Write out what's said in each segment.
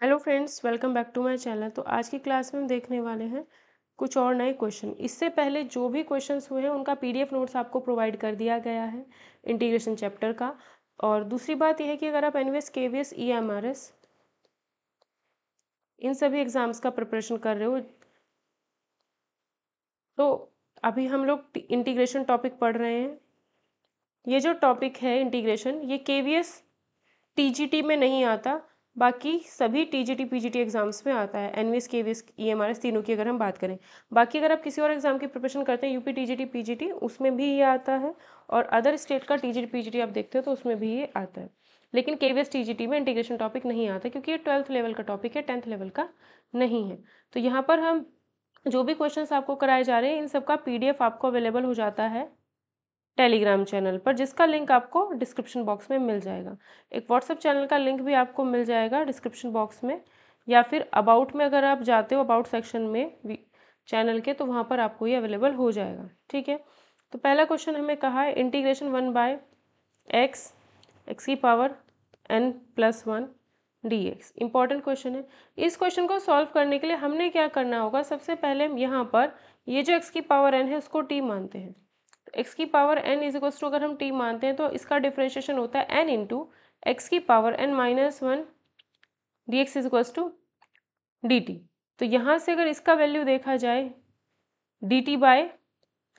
Hello friends, welcome back to my channel. तो आज की क्लास में हम देखने वाले हैं कुछ और नए क्वेश्चन। इससे पहले जो भी क्वेश्चंस हुए हैं उनका पीडीएफ नोट्स आपको प्रोवाइड कर दिया गया है इंटीग्रेशन चैप्टर का। और दूसरी बात यह है कि अगर आप एनवीएस केवीएस ईएमआरएस इन सभी एग्जाम्स का प्रिपरेशन कर रहे हो तो अभी हम लोग इंटीग्रेशन टॉपिक पढ़ रहे हैं। ये जो टॉपिक है इंटीग्रेशन, ये केवीएस टीजीटी में नहीं आता, बाकी सभी टीजीटी पीजीटी एग्जाम्स में आता है। एनवीएस केवीएस ईएमआरएस तीनों की अगर हम बात करें, बाकी अगर आप किसी और एग्जाम की प्रिपरेशन करते हैं यूपी टीजीटी पीजीटी, उसमें भी ये आता है। और अदर स्टेट का टीजीटी पीजीटी आप देखते हो तो उसमें भी ये आता है। लेकिन केवीएस टीजीटी में इंटीग्रेशन टॉपिक नहीं आता क्योंकि ये 12th लेवल का टॉपिक है, 10th लेवल का नहीं है। तो यहाँ पर हम जो भी क्वेश्चंस आपको कराए जा रहे हैं इन सब का पीडीएफ आपको अवेलेबल हो जाता है टेलीग्राम चैनल पर, जिसका लिंक आपको डिस्क्रिप्शन बॉक्स में मिल जाएगा। एक व्हाट्सएप चैनल का लिंक भी आपको मिल जाएगा डिस्क्रिप्शन बॉक्स में, या फिर अबाउट में अगर आप जाते हो अबाउट सेक्शन में चैनल के, तो वहाँ पर आपको ये अवेलेबल हो जाएगा। ठीक है, तो पहला क्वेश्चन हमें कहा है इंटीग्रेशन 1/x की power n+1 dx। Important question है। इस क्वेश्चन को सॉल्व करने के लिए हमने क्या करना होगा, सबसे पहले हम यहाँ पर ये जो x की पावर n है उसको t मानते हैं। x की power n is equals to, अगर हम t मानते हैं तो इसका डिफ्रेंशिएशन होता है n इंटू एक्स की power n-1 dx is equals to dt। तो यहाँ से अगर इसका वैल्यू देखा जाए dt बाय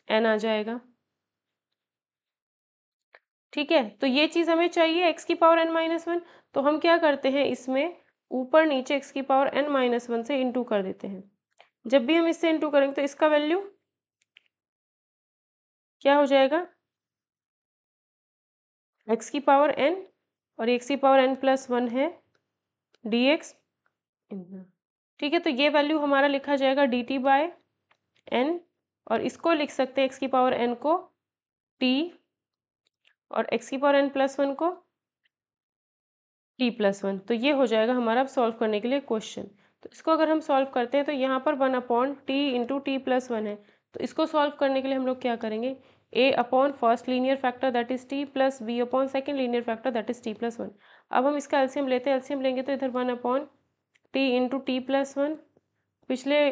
n आ जाएगा। ठीक है, तो ये चीज़ हमें चाहिए x की पावर n-1। तो हम क्या करते हैं, इसमें ऊपर नीचे x की पावर n-1 से इंटू कर देते हैं। जब भी हम इससे इंटू करेंगे तो इसका वैल्यू क्या हो जाएगा, x की पावर n और x की पावर n+1 है dx। ठीक है, तो ये वैल्यू हमारा लिखा जाएगा dt बाय n, और इसको लिख सकते हैं x की पावर n को t और x की पावर n+1 को t+1। तो ये हो जाएगा हमारा अब सॉल्व करने के लिए क्वेश्चन। तो इसको अगर हम सॉल्व करते हैं तो यहाँ पर 1/t इंटू t+1 है। तो इसको सॉल्व करने के लिए हम लोग क्या करेंगे, a upon first linear factor that is t plus b upon second linear factor that is t+1। अब हम इसका एलसीएम लेते हैं। एलसीएम लेंगे तो इधर 1/t इंटू t+1। पिछले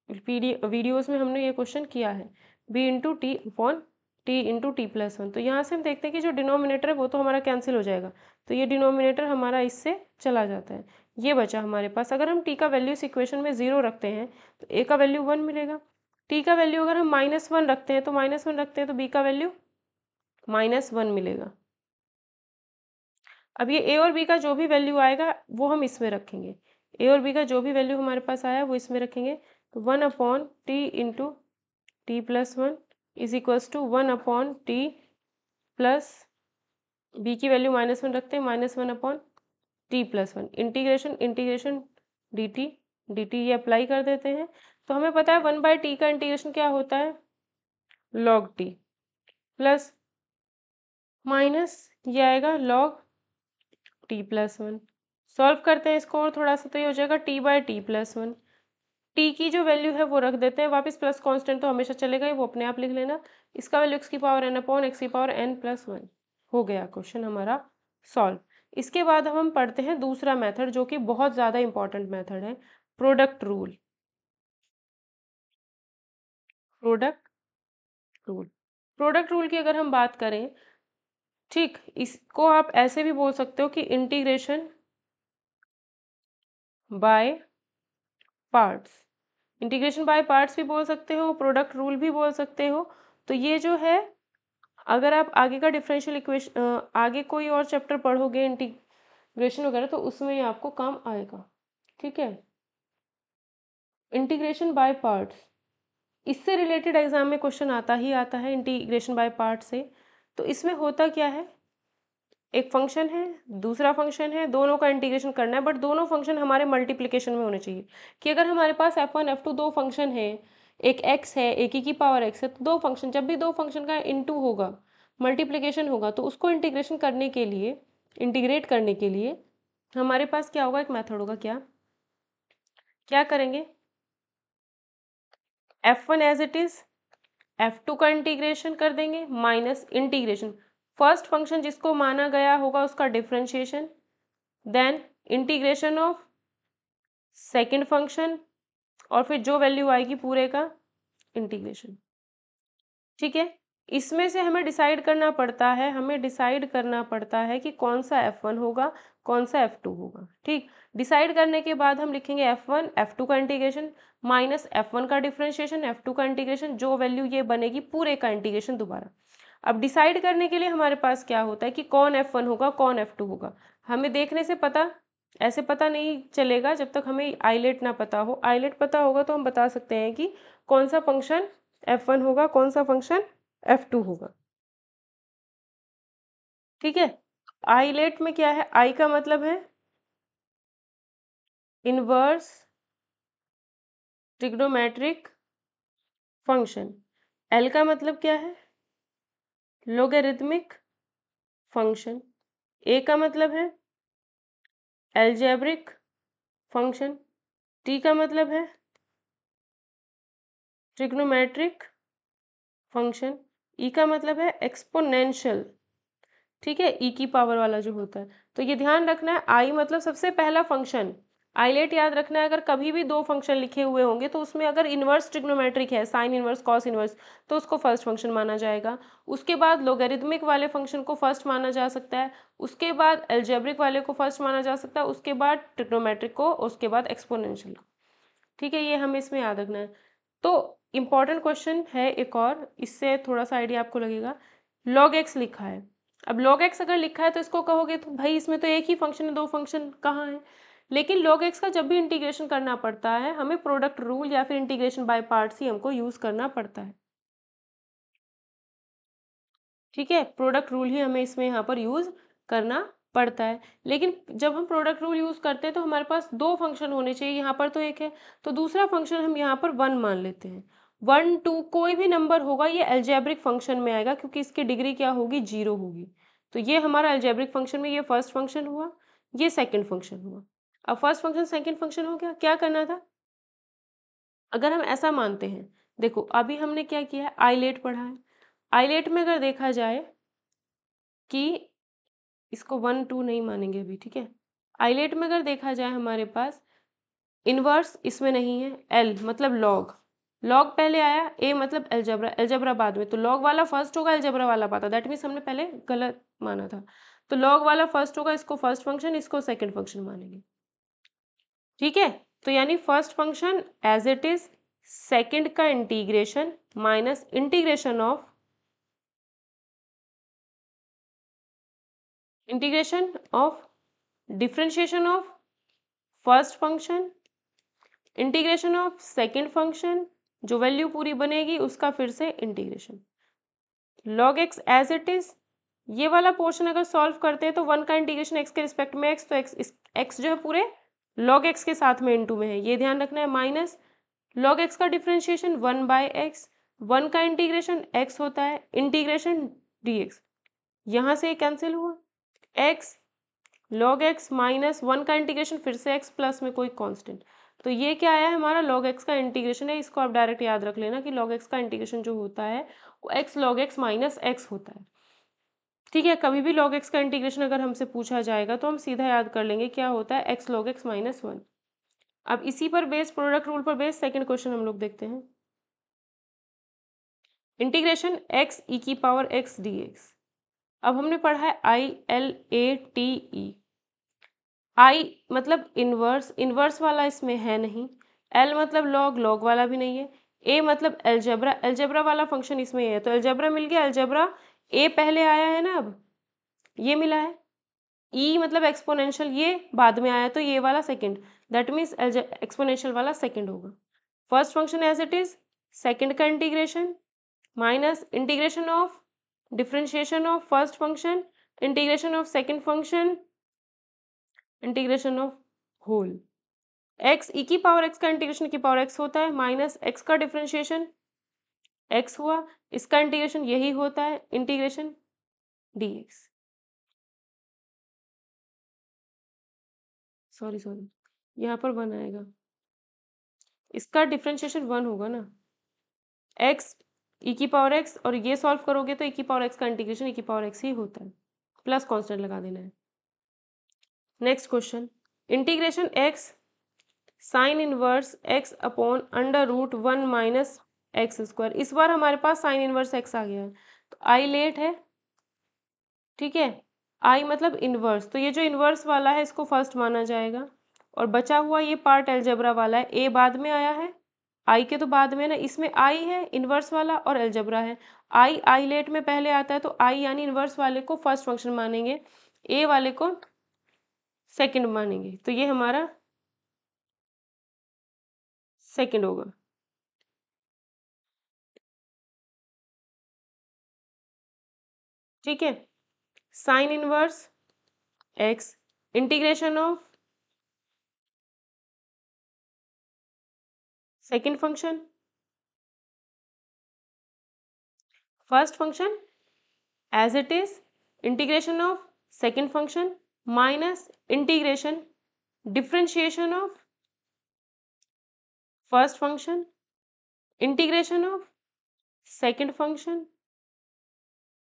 वीडियोज़ में हमने ये क्वेश्चन किया है, b into T upon T into t+1। तो यहाँ से हम देखते हैं कि जो डिनोमिनेटर है वो तो हमारा कैंसिल हो जाएगा, तो ये डिनोमिनेटर हमारा इससे चला जाता है। ये बचा हमारे पास। अगर हम t का वैल्यू इस इक्वेशन में 0 रखते हैं तो a का वैल्यू 1 मिलेगा। t का वैल्यू अगर हम -1 रखते हैं तो -1 रखते हैं तो b का वैल्यू -1 मिलेगा। अब ये a और b का जो भी वैल्यू आएगा वो हम इसमें रखेंगे। a और b का जो भी वैल्यू हमारे पास आया वो इसमें रखेंगे। तो 1/t into t+1 is equals to 1/t plus b की वैल्यू -1 रखते हैं, -1/t+1 इंटीग्रेशन इंटीग्रेशन dt ये अप्लाई कर देते हैं। तो हमें पता है 1/t का इंटीग्रेशन क्या होता है, log t प्लस माइनस ये आएगा log t+1। सॉल्व करते हैं इसको और थोड़ा सा, तो ये हो जाएगा t/t+1। टी की जो वैल्यू है वो रख देते हैं वापस, प्लस कांस्टेंट तो हमेशा चलेगा ही, वो अपने आप लिख लेना। इसका वैल्यू x की पावर n अपॉन x की पावर n+1 हो गया क्वेश्चन हमारा सॉल्व। इसके बाद हम पढ़ते हैं दूसरा मेथड जो कि बहुत ज़्यादा इंपॉर्टेंट मेथड है, product rule. Product rule product rule की अगर हम बात करें, ठीक, इसको आप ऐसे भी बोल सकते हो कि integration by parts. Integration by parts भी बोल सकते हो, प्रोडक्ट रूल भी बोल सकते हो। तो ये जो है, अगर आप आगे का डिफरेंशियल इक्वेशन आगे कोई और चैप्टर पढ़ोगे इंटीग्रेशन वगैरह तो उसमें ये आपको काम आएगा। ठीक है, इंटीग्रेशन बाय पार्ट्स, इससे रिलेटेड एग्जाम में क्वेश्चन आता ही आता है इंटीग्रेशन बाय पार्ट से। तो इसमें होता क्या है, एक फंक्शन है दूसरा फंक्शन है, दोनों का इंटीग्रेशन करना है, बट दोनों फंक्शन हमारे मल्टीप्लिकेशन में होने चाहिए। कि अगर हमारे पास f1 f2 दो फंक्शन है, एक x है एक की पावर x है, तो दो फंक्शन, जब भी दो फंक्शन का इनटू होगा, मल्टीप्लिकेशन होगा, तो उसको इंटीग्रेशन करने के लिए, इंटीग्रेट करने के लिए हमारे पास क्या होगा, एक मेथड होगा। क्या क्या करेंगे, f1 as it is f2 का इंटीग्रेशन कर देंगे माइनस इंटीग्रेशन फर्स्ट फंक्शन जिसको माना गया होगा उसका differentiation then integration of second function, और फिर जो वैल्यू आएगी पूरे का इंटीग्रेशन। ठीक है, इसमें से हमें डिसाइड करना पड़ता है कि कौन सा F1 होगा, कौन सा F2 होगा। ठीक, डिसाइड करने के बाद हम लिखेंगे F1 F2 का इंटीग्रेशन माइनस F1 का डिफरेंशिएशन F2 का इंटीग्रेशन, जो वैल्यू ये बनेगी पूरे का इंटीग्रेशन दोबारा। अब डिसाइड करने के लिए हमारे पास क्या होता है कि कौन F1 होगा कौन F2 होगा, हमें देखने से पता, ऐसे पता नहीं चलेगा जब तक हमें आइलेट ना पता हो। आइलेट पता होगा तो हम बता सकते हैं कि कौन सा फंक्शन F1 होगा कौन सा फंक्शन F2 होगा। ठीक है, आइलेट में क्या है, आई का मतलब है इनवर्स ट्रिग्नोमेट्रिक फंक्शन, एल का मतलब क्या है लोगरिथमिक फंक्शन, ए का मतलब है एल्जेब्रिक फंक्शन, टी का मतलब है ट्रिग्नोमेट्रिक फंक्शन, ई का मतलब है एक्सपोनेंशियल। ठीक है, ई की पावर वाला जो होता है, तो ये ध्यान रखना है, आई मतलब सबसे पहला फंक्शन। आइलेट याद रखना है, अगर कभी भी दो फंक्शन लिखे हुए होंगे तो उसमें अगर इन्वर्स ट्रिग्नोमेट्रिक है, साइन इन्वर्स कॉस इन्वर्स, तो उसको फर्स्ट फंक्शन माना जाएगा। उसके बाद लोगरिथमिक वाले फंक्शन को फर्स्ट माना जा सकता है, उसके बाद एल्जेब्रिक वाले को फर्स्ट माना जा सकता है, उसके बाद ट्रिग्नोमेट्रिक को, उसके बाद एक्सपोनेंशियल को। ठीक है, ये हमें इसमें याद रखना है। तो इम्पॉर्टेंट क्वेश्चन है एक और, इससे थोड़ा सा आइडिया आपको लगेगा। लॉग एक्स लिखा है, अब लॉग एक्स अगर लिखा है तो इसको कहोगे तो भाई इसमें तो एक ही फंक्शन है, दो फंक्शन कहाँ है। लेकिन लॉग एक्स का जब भी इंटीग्रेशन करना पड़ता है हमें प्रोडक्ट रूल या फिर इंटीग्रेशन बाय पार्ट्स ही हमको यूज़ करना पड़ता है। ठीक है, प्रोडक्ट रूल ही हमें इसमें यहाँ पर यूज़ करना पड़ता है। लेकिन जब हम प्रोडक्ट रूल यूज़ करते हैं तो हमारे पास दो फंक्शन होने चाहिए, यहाँ पर तो एक है, तो दूसरा फंक्शन हम यहाँ पर वन मान लेते हैं। वन टू कोई भी नंबर होगा ये एल्जेब्रिक फंक्शन में आएगा, क्योंकि इसकी डिग्री क्या होगी, जीरो होगी। तो ये हमारा एल्जेब्रिक फंक्शन में ये फर्स्ट फंक्शन हुआ, ये सेकेंड फंक्शन हुआ। अब फर्स्ट फंक्शन सेकेंड फंक्शन हो गया, क्या करना था, अगर हम ऐसा मानते हैं, देखो अभी हमने क्या किया है, आइलेट पढ़ा है। आइलेट में अगर देखा जाए कि इसको वन टू नहीं मानेंगे अभी, ठीक है। आइलेट में अगर देखा जाए हमारे पास इनवर्स इसमें नहीं है, एल मतलब लॉग, लॉग पहले आया, ए मतलब एलजबरा, एलजबरा बाद में, तो लॉग वाला फर्स्ट होगा एलजबरा वाला बाद, दैट मीन्स हमने पहले गलत माना था। तो लॉग वाला फर्स्ट होगा, इसको फर्स्ट फंक्शन, इसको सेकंड फंक्शन मानेंगे। ठीक है, तो यानी first function as it is, second का integration minus integration of differentiation of first function, integration of second function, जो वैल्यू पूरी बनेगी उसका फिर से integration, log x as it is. ये वाला पोर्शन अगर सॉल्व करते हैं तो वन का इंटीग्रेशन एक्स के रिस्पेक्ट में एक्स, तो एक्स जो है पूरे लॉग एक्स के साथ में इनटू में है, ये ध्यान रखना है, माइनस लॉग एक्स का differentiation one by x, one का इंटीग्रेशन एक्स होता है, इंटीग्रेशन डी एक्स, यहाँ से कैंसिल हुआ, x log x minus one का इंटीग्रेशन फिर से एक्स प्लस में कोई कांस्टेंट, तो ये क्या आया हमारा लॉग एक्स का इंटीग्रेशन है। इसको आप डायरेक्ट याद रख लेना कि लॉग एक्स का इंटीग्रेशन जो होता है वो x log x minus x होता है। ठीक है, कभी भी लॉग एक्स का इंटीग्रेशन अगर हमसे पूछा जाएगा तो हम सीधा याद कर लेंगे क्या होता है, x log x minus one. अब इसी पर बेस, प्रोडक्ट रूल पर बेस, सेकेंड क्वेश्चन हम लोग देखते हैं, इंटीग्रेशन एक्स ई की पावर एक्स डी एक्स। अब हमने पढ़ा है I L A T E, आई मतलब इनवर्स, इनवर्स वाला इसमें है नहीं, एल मतलब लॉग, लॉग वाला भी नहीं है, ए मतलब एलजेब्रा, एलजेब्रा वाला फंक्शन इसमें है, तो एलजेब्रा मिल गया, एलजेब्रा ए पहले आया है ना, अब ये मिला है, ई मतलब एक्सपोनेंशियल ये बाद में आया, तो ये वाला सेकंड, दैट मीन्स एक्सपोनेंशियल वाला सेकंड होगा। First function as it is, second का integration minus integration of differentiation of first function, integration of second function, integration of whole, x e की पावर एक्स का इंटीग्रेशन की power x होता है, minus x का differentiation x हुआ, इसका integration यही होता है integration d x, sorry sorry यहाँ पर वन आएगा, इसका डिफरेंशिएशन वन होगा ना, एक्स ई की पावर एक्स, और ये सॉल्व करोगे तो ई की पावर एक्स का इंटीग्रेशन ई की पावर एक्स ही होता है, प्लस कांस्टेंट लगा देना है। Next question, integration x sine inverse x upon under root 1 minus x square. इस बार हमारे पास साइन इनवर्स एक्स आ गया है, तो आई लेट है, ठीक है, आई मतलब इनवर्स, तो ये जो इनवर्स वाला है इसको फर्स्ट माना जाएगा, और बचा हुआ ये पार्ट अलजेब्रा वाला है, ए बाद में आया है, आई के तो बाद में ना, इसमें आई है इनवर्स वाला और अलजेब्रा है। आई लेट में पहले आता है, तो आई यानी इनवर्स वाले को फर्स्ट फंक्शन मानेंगे, ए वाले को सेकंड मानेंगे, तो ये हमारा सेकंड होगा। ठीक है, sine inverse x integration of second function, first function as it is, integration of second function minus integration differentiation of first function integration of second function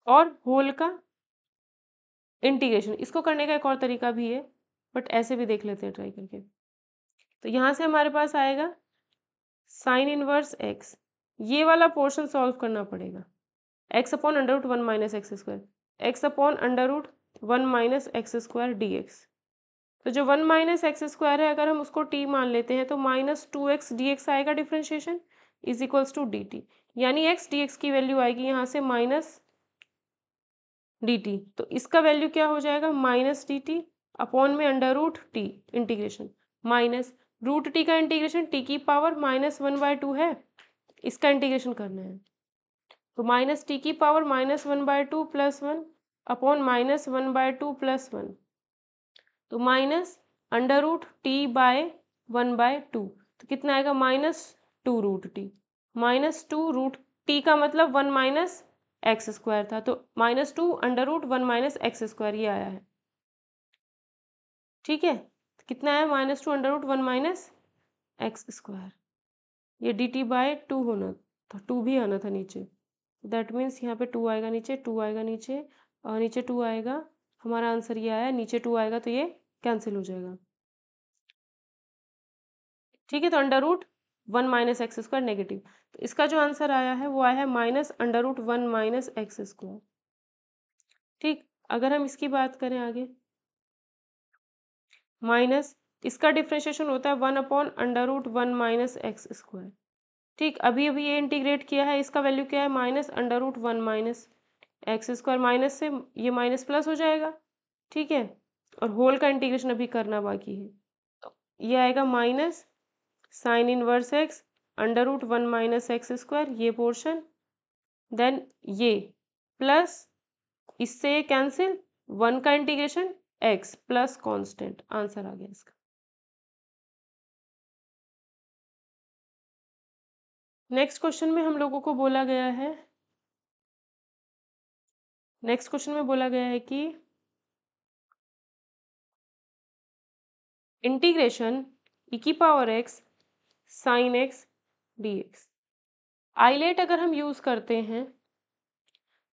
और होल का इंटीग्रेशन। इसको करने का एक और तरीका भी है, बट ऐसे भी देख लेते हैं ट्राई करके। तो यहाँ से हमारे पास आएगा साइन इनवर्स एक्स, ये वाला पोर्शन सॉल्व करना पड़ेगा, x upon under root 1 minus x square, x upon under root 1 minus x square d x. तो जो 1 माइनस एक्स स्क्वायर है, अगर हम उसको t मान लेते हैं तो माइनस 2x dx आएगा differentiation is equals to d t, यानी x dx की वैल्यू आएगी यहाँ से माइनस डी टी, तो इसका वैल्यू क्या हो जाएगा माइनस डी टी अपॉन में under root t integration minus root t का इंटीग्रेशन टी की पावर -1/2 है, इसका इंटीग्रेशन करना है, तो माइनस टी की पावर -1/2 प्लस 1 अपॉन -1/2 प्लस 1, तो minus under root t by 1/2, तो कितना आएगा -2 रूट टी, -2 रूट टी का मतलब 1 माइनस एक्स स्क्वायर था, तो -2 under root 1 minus x square ये आया है। ठीक है, तो कितना है -2 under root 1 minus x square, ये डी टी बाय 2 होना था, 2 भी आना था नीचे, दैट मीन्स यहाँ पे 2 आएगा नीचे, 2 आएगा नीचे और नीचे 2 आएगा, हमारा आंसर ये आया, नीचे 2 आएगा तो ये कैंसिल हो जाएगा। ठीक है, तो under root 1 minus x square negative, तो इसका जो आंसर आया है वो आया है minus under root 1 minus x square. ठीक, अगर हम इसकी बात करें आगे, माइनस इसका डिफ्रेंशिएशन होता है 1 upon under root 1 minus x square. ठीक, अभी अभी ये इंटीग्रेट किया है, इसका वैल्यू क्या है minus under root 1 minus x square, minus से ये माइनस प्लस हो जाएगा, ठीक है, और होल का इंटीग्रेशन अभी करना बाकी है, तो ये आएगा minus sine inverse x under root 1 minus x square, ये पोर्शन, देन ये प्लस इससे ये कैंसिल, 1 का integration x plus constant, answer आ गया इसका। नेक्स्ट क्वेश्चन में हम लोगों को बोला गया है, नेक्स्ट क्वेश्चन में बोला गया है कि इंटीग्रेशन ई की power x sine x d x. ILATE अगर हम यूज़ करते हैं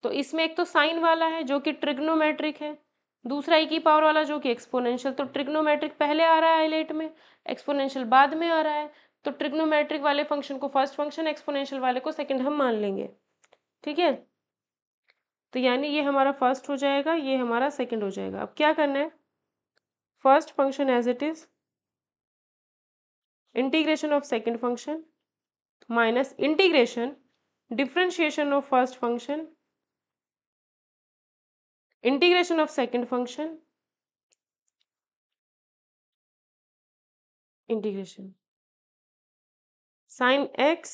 तो इसमें एक तो साइन वाला है जो कि ट्रिग्नोमेट्रिक है, दूसरा ई की पावर वाला जो कि एक्सपोनेंशियल, तो ट्रिग्नोमेट्रिक पहले आ रहा है आइलेट में, एक्सपोनेंशियल बाद में आ रहा है, तो ट्रिग्नोमेट्रिक वाले फंक्शन को फर्स्ट फंक्शन, एक्सपोनेंशियल वाले को सेकंड हम मान लेंगे। ठीक है, तो यानी ये हमारा फर्स्ट हो जाएगा, ये हमारा सेकंड हो जाएगा। अब क्या करना है, first function as it is, integration of second function minus integration differentiation of first function integration of second function integration sine x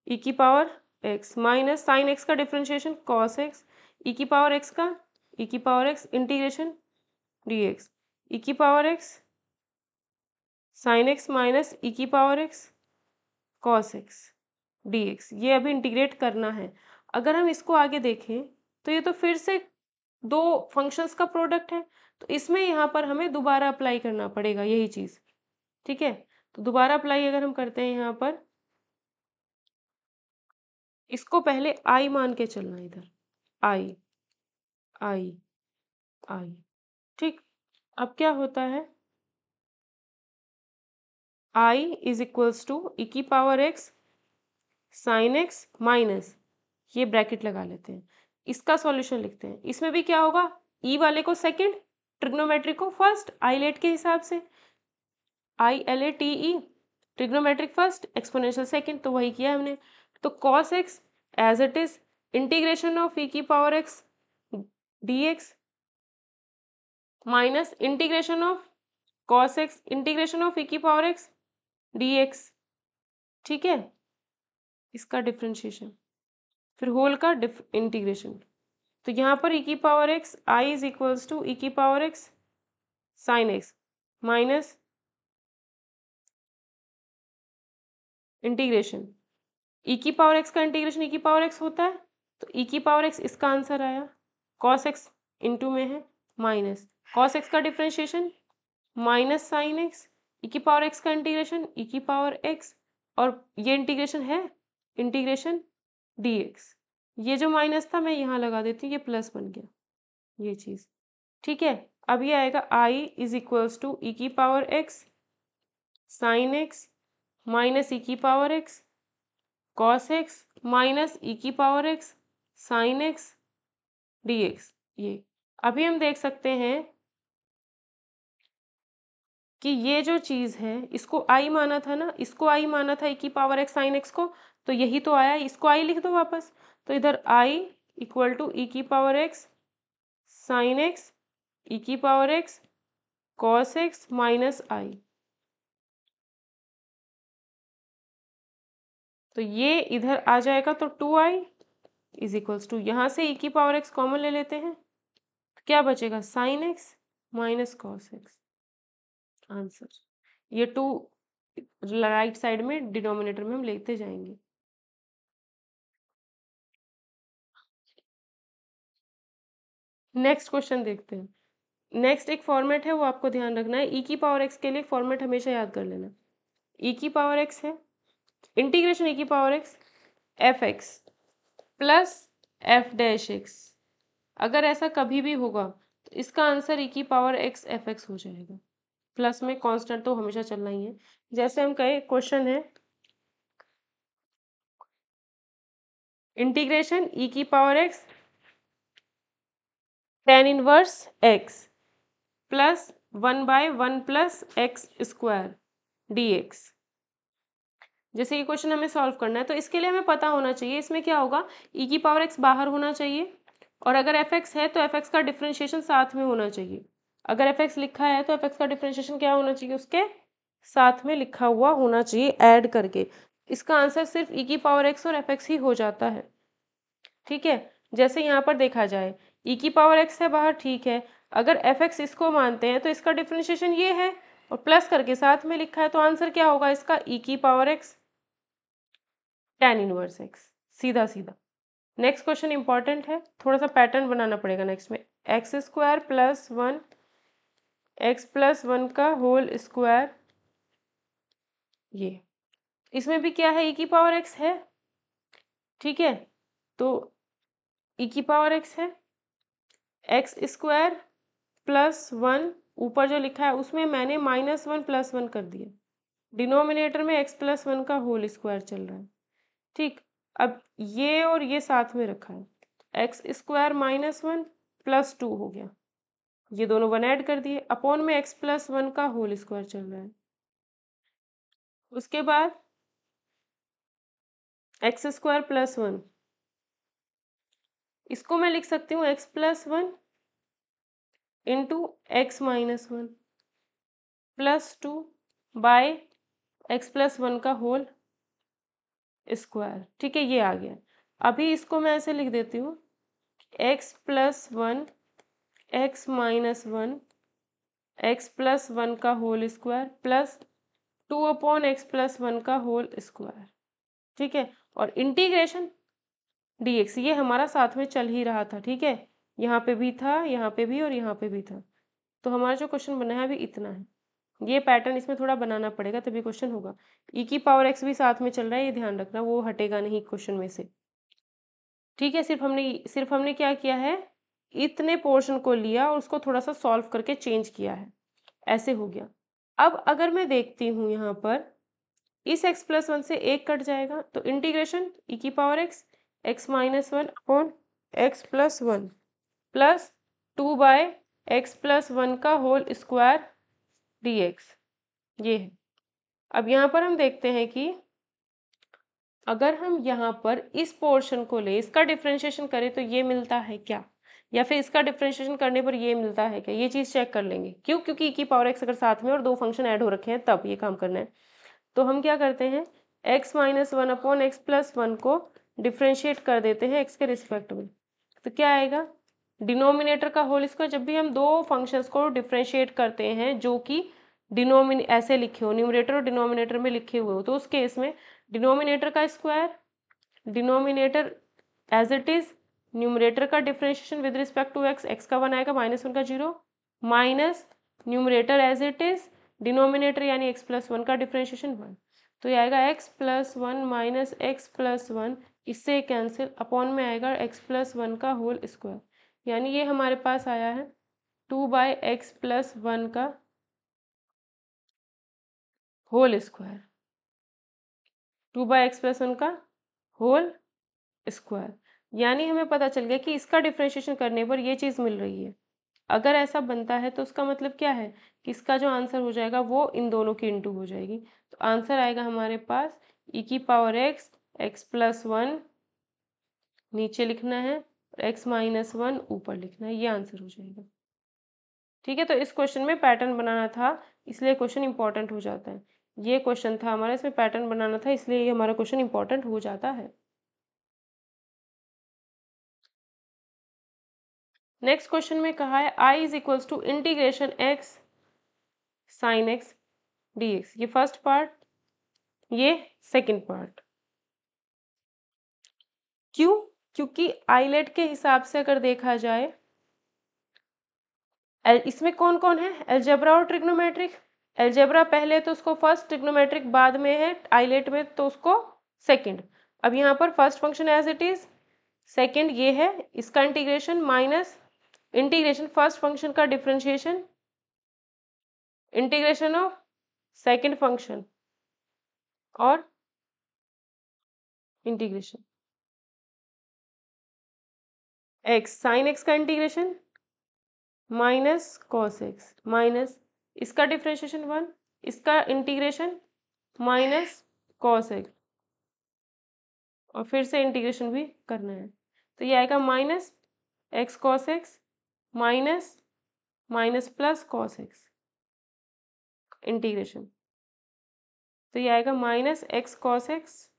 e की power x minus sine x का डिफरेंशिएशन कॉस एक्स ई की power x का e की power x integration d x e की power x sine x minus e की power x cos x d x, ये अभी integrate करना है। अगर हम इसको आगे देखें तो ये तो फिर से दो फंक्शंस का प्रोडक्ट है, तो इसमें यहाँ पर हमें दोबारा अप्लाई करना पड़ेगा यही चीज़। ठीक है, तो दोबारा अप्लाई अगर हम करते हैं यहाँ पर, इसको पहले आई मान के चलना, इधर आई आई आई, ठीक, अब क्या होता है, i is equals to e की power x sine x minus, ये ब्रैकेट लगा लेते हैं, इसका सॉल्यूशन लिखते हैं। इसमें भी क्या होगा, ई वाले को सेकंड, ट्रिग्नोमेट्रिक को फर्स्ट, आई लेट के हिसाब से, ILATE trigonometric first, exponential second, तो वही किया हमने। तो cos x as it is integration of e की power x dx minus integration of cos x integration of e की पावर एक्स dx, ठीक है, इसका डिफ्रेंशिएशन, फिर होल का इंटीग्रेशन। तो यहाँ पर ई की power x I is equals to e की power x sine x minus integration, e की पावर एक्स का इंटीग्रेशन ई की पावर एक्स होता है, तो ई की पावर एक्स इसका आंसर आया, कॉस एक्स इंटू में है माइनस कॉस एक्स का differentiation minus sine x, e की पावर एक्स का इंटीग्रेशन ई की पावर एक्स, और ये इंटीग्रेशन है इंटीग्रेशन dx, ये जो माइनस था मैं यहाँ लगा देती हूँ, ये प्लस बन गया ये चीज़, ठीक है। अब ये आएगा i is equals to e की power x sine x minus e की power x cos x minus e की power x sine x dx। ये अभी हम देख सकते हैं कि ये जो चीज़ है इसको i माना था ना, इसको i माना था ई की पावर एक्स साइन एक्स को, तो यही तो आया, इसको i लिख दो वापस। तो इधर i इक्वल टू ई की power x sine x e की power x cos x minus i, तो ये इधर आ जाएगा, तो 2i इज इक्वल्स टू, यहाँ से ई की पावर एक्स कॉमन ले लेते हैं, तो क्या बचेगा sign x minus cos x, answer. ये 2 राइट साइड में डिनोमिनेटर में हम लेते जाएंगे। नेक्स्ट क्वेश्चन देखते हैं। नेक्स्ट एक फॉर्मेट है, वो आपको ध्यान रखना है, ई की पावर एक्स के लिए फॉर्मेट हमेशा याद कर लेना। ई की पावर एक्स है इंटीग्रेशन ई की power x F x plus F dash x, अगर ऐसा कभी भी होगा तो इसका आंसर ई की पावर एक्स एफ एक्स हो जाएगा। प्लस में कांस्टेंट तो हमेशा चलना ही है। जैसे हम कहे क्वेश्चन है इंटीग्रेशन ई की power x tan inverse x plus 1/1 plus x square dx, जैसे ये क्वेश्चन हमें सॉल्व करना है, तो इसके लिए हमें पता होना चाहिए इसमें क्या होगा, ई की पावर एक्स बाहर होना चाहिए, और अगर एफ एक्स है तो एफ एक्स का डिफ्रेंशिएशन साथ में होना चाहिए। अगर एफ एक्स लिखा है तो एफ एक्स का डिफ्रेंशिएशन क्या होना चाहिए, उसके साथ में लिखा हुआ होना चाहिए ऐड करके। इसका आंसर सिर्फ ई की पावर एक्स और एफ एक्स ही हो जाता है, ठीक है। जैसे यहाँ पर देखा जाए ई की पावर एक्स है बाहर, ठीक है, अगर एफ एक्स इसको मानते हैं तो इसका डिफ्रेंशिएशन ये है और प्लस करके साथ में लिखा है, तो आंसर क्या होगा इसका ई की power x tan inverse x, सीधा सीधा। नेक्स्ट क्वेश्चन इंपॉर्टेंट है, थोड़ा सा पैटर्न बनाना पड़ेगा नेक्स्ट में, x square plus 1 x plus 1 का होल स्क्वायर, ये इसमें भी क्या है ई की पावर एक्स है, ठीक है, तो ई की पावर एक्स है एक्स स्क्वायर प्लस 1, ऊपर जो लिखा है उसमें मैंने -1 + 1 कर दिया, डिनोमिनेटर में एक्स प्लस 1 का होल स्क्वायर चल रहा है, ठीक। अब ये और ये साथ में रखा है, एक्स स्क्वायर -1 + 2 हो गया, ये दोनों 1 ऐड कर दिए, अपॉन में एक्स प्लस 1 का होल स्क्वायर चल रहा है। उसके बाद एक्स स्क्वायर प्लस 1, इसको मैं लिख सकती हूँ x plus 1 into x minus 1 plus 2 by x plus 1 का होल स्क्वायर, ठीक है, ये आ गया। अभी इसको मैं ऐसे लिख देती हूँ x plus 1 x minus 1 x plus 1 का होल स्क्वायर प्लस 2/एक्स प्लस 1 का होल स्क्वायर, ठीक है, और इंटीग्रेशन dx, ये हमारा साथ में चल ही रहा था, ठीक है, यहाँ पे भी था, यहाँ पे भी और यहाँ पे भी था, तो हमारा जो क्वेश्चन बना है अभी इतना है। ये पैटर्न इसमें थोड़ा बनाना पड़ेगा तभी क्वेश्चन होगा। ई की पावर एक्स भी साथ में चल रहा है, ये ध्यान रखना, वो हटेगा नहीं क्वेश्चन में से, ठीक है। सिर्फ हमने क्या किया है, इतने पोर्शन को लिया और उसको थोड़ा सा सॉल्व करके चेंज किया है, ऐसे हो गया। अब अगर मैं देखती हूँ यहाँ पर इस x प्लस वन से एक कट जाएगा तो इंटीग्रेशन ई की power x minus one upon x plus one plus 2/x+1 का होल स्क्वायर dx, ये है। अब यहाँ पर हम देखते हैं कि अगर हम यहाँ पर इस पोर्शन को ले, इसका डिफ्रेंशिएशन करें तो ये मिलता है क्या, या फिर इसका डिफ्रेंशिएशन करने पर ये मिलता है क्या, ये चीज़ चेक कर लेंगे। क्यों? क्योंकि ई की पावर एक्स अगर साथ में और दो फंक्शन ऐड हो रखे हैं तब ये काम करना है। तो हम क्या करते हैं, x minus one upon x plus one को डिफ्रेंशिएट कर देते हैं x के रिस्पेक्ट में। तो क्या आएगा, डिनोमिनेटर का होल स्क्वायर। जब भी हम दो फंक्शंस को डिफ्रेंशिएट करते हैं जो कि ऐसे लिखे हो, न्यूमरेटर और डिनोमिनेटर में लिखे हुए हो, तो उस केस में डिनोमिनेटर का square, denominator as it is, numerator का differentiation with respect to x का वन आएगा, माइनस वन का zero, minus numerator as it is, denominator यानी एक्स प्लस वन का डिफ्रेंशिएशन वन। तो ये आएगा x plus one minus x plus one, इससे कैंसिल, अपॉन में आएगा एक्स प्लस वन का होल स्क्वायर, यानी ये हमारे पास आया है 2/x+1 का होल स्क्वायर, 2/x+1 का होल स्क्वायर। यानी हमें पता चल गया कि इसका डिफ्रेंशिएशन करने पर ये चीज़ मिल रही है। अगर ऐसा बनता है तो उसका मतलब क्या है कि इसका जो आंसर हो जाएगा वो इन दोनों की इंटू हो जाएगी। तो आंसर आएगा हमारे पास ई की power x, x plus one नीचे लिखना है, एक्स माइनस वन ऊपर लिखना है, ये आंसर हो जाएगा। ठीक है, तो इस क्वेश्चन में पैटर्न बनाना था, इसलिए क्वेश्चन इंपॉर्टेंट हो जाता है। ये क्वेश्चन था हमारा, इसमें पैटर्न बनाना था, इसलिए ये हमारा क्वेश्चन इंपॉर्टेंट हो जाता है। नेक्स्ट क्वेश्चन में कहा है I is equals to integration x sine x d x, ये फर्स्ट पार्ट, ये सेकेंड पार्ट। क्यों? क्योंकि आइलेट के हिसाब से अगर देखा जाए, इसमें कौन कौन है, अलजेब्रा और ट्रिग्नोमेट्रिक। अलजेब्रा पहले तो उसको फर्स्ट, ट्रिग्नोमेट्रिक बाद में है, आइलेट में तो उसको सेकंड। अब यहाँ पर first function as it is, second ये है, इसका integration minus integration first function का differentiation, integration of second function और इंटीग्रेशन एक्स साइन एक्स का integration minus cos x, minus इसका डिफरेंशिएशन वन, इसका इंटीग्रेशन माइनस कॉस एक्स, और फिर से इंटीग्रेशन भी करना है। तो ये आएगा minus x cos x minus minus plus cos x integration. तो ये आएगा माइनस एक्स कॉस एक्स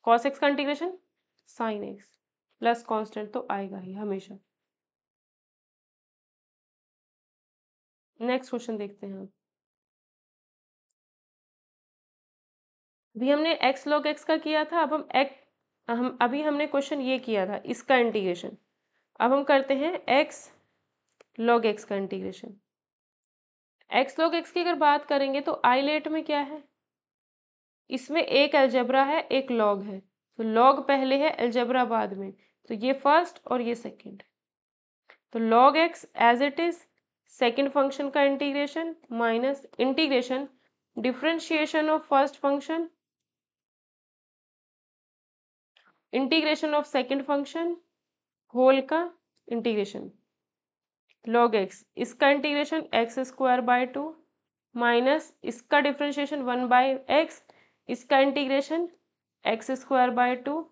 का integration sine x plus constant तो आएगा ही हमेशा। नेक्स्ट क्वेश्चन देखते हैं। अभी हमने x log x का किया था, अब हम अभी हमने क्वेश्चन ये किया था इसका इंटीग्रेशन। अब हम करते हैं x log x का इंटीग्रेशन। x log x की अगर बात करेंगे तो आइलेट में क्या है, इसमें एक अलजेब्रा है एक लॉग है, तो लॉग पहले है अलजेब्रा बाद में, तो ये फर्स्ट और ये सेकंड। तो log x as it is, second function का integration minus integration differentiation of first function, integration of second function whole का इंटीग्रेशन, log x इसका integration x square by two minus इसका डिफरेंशिएशन 1/x, इसका integration x square by two,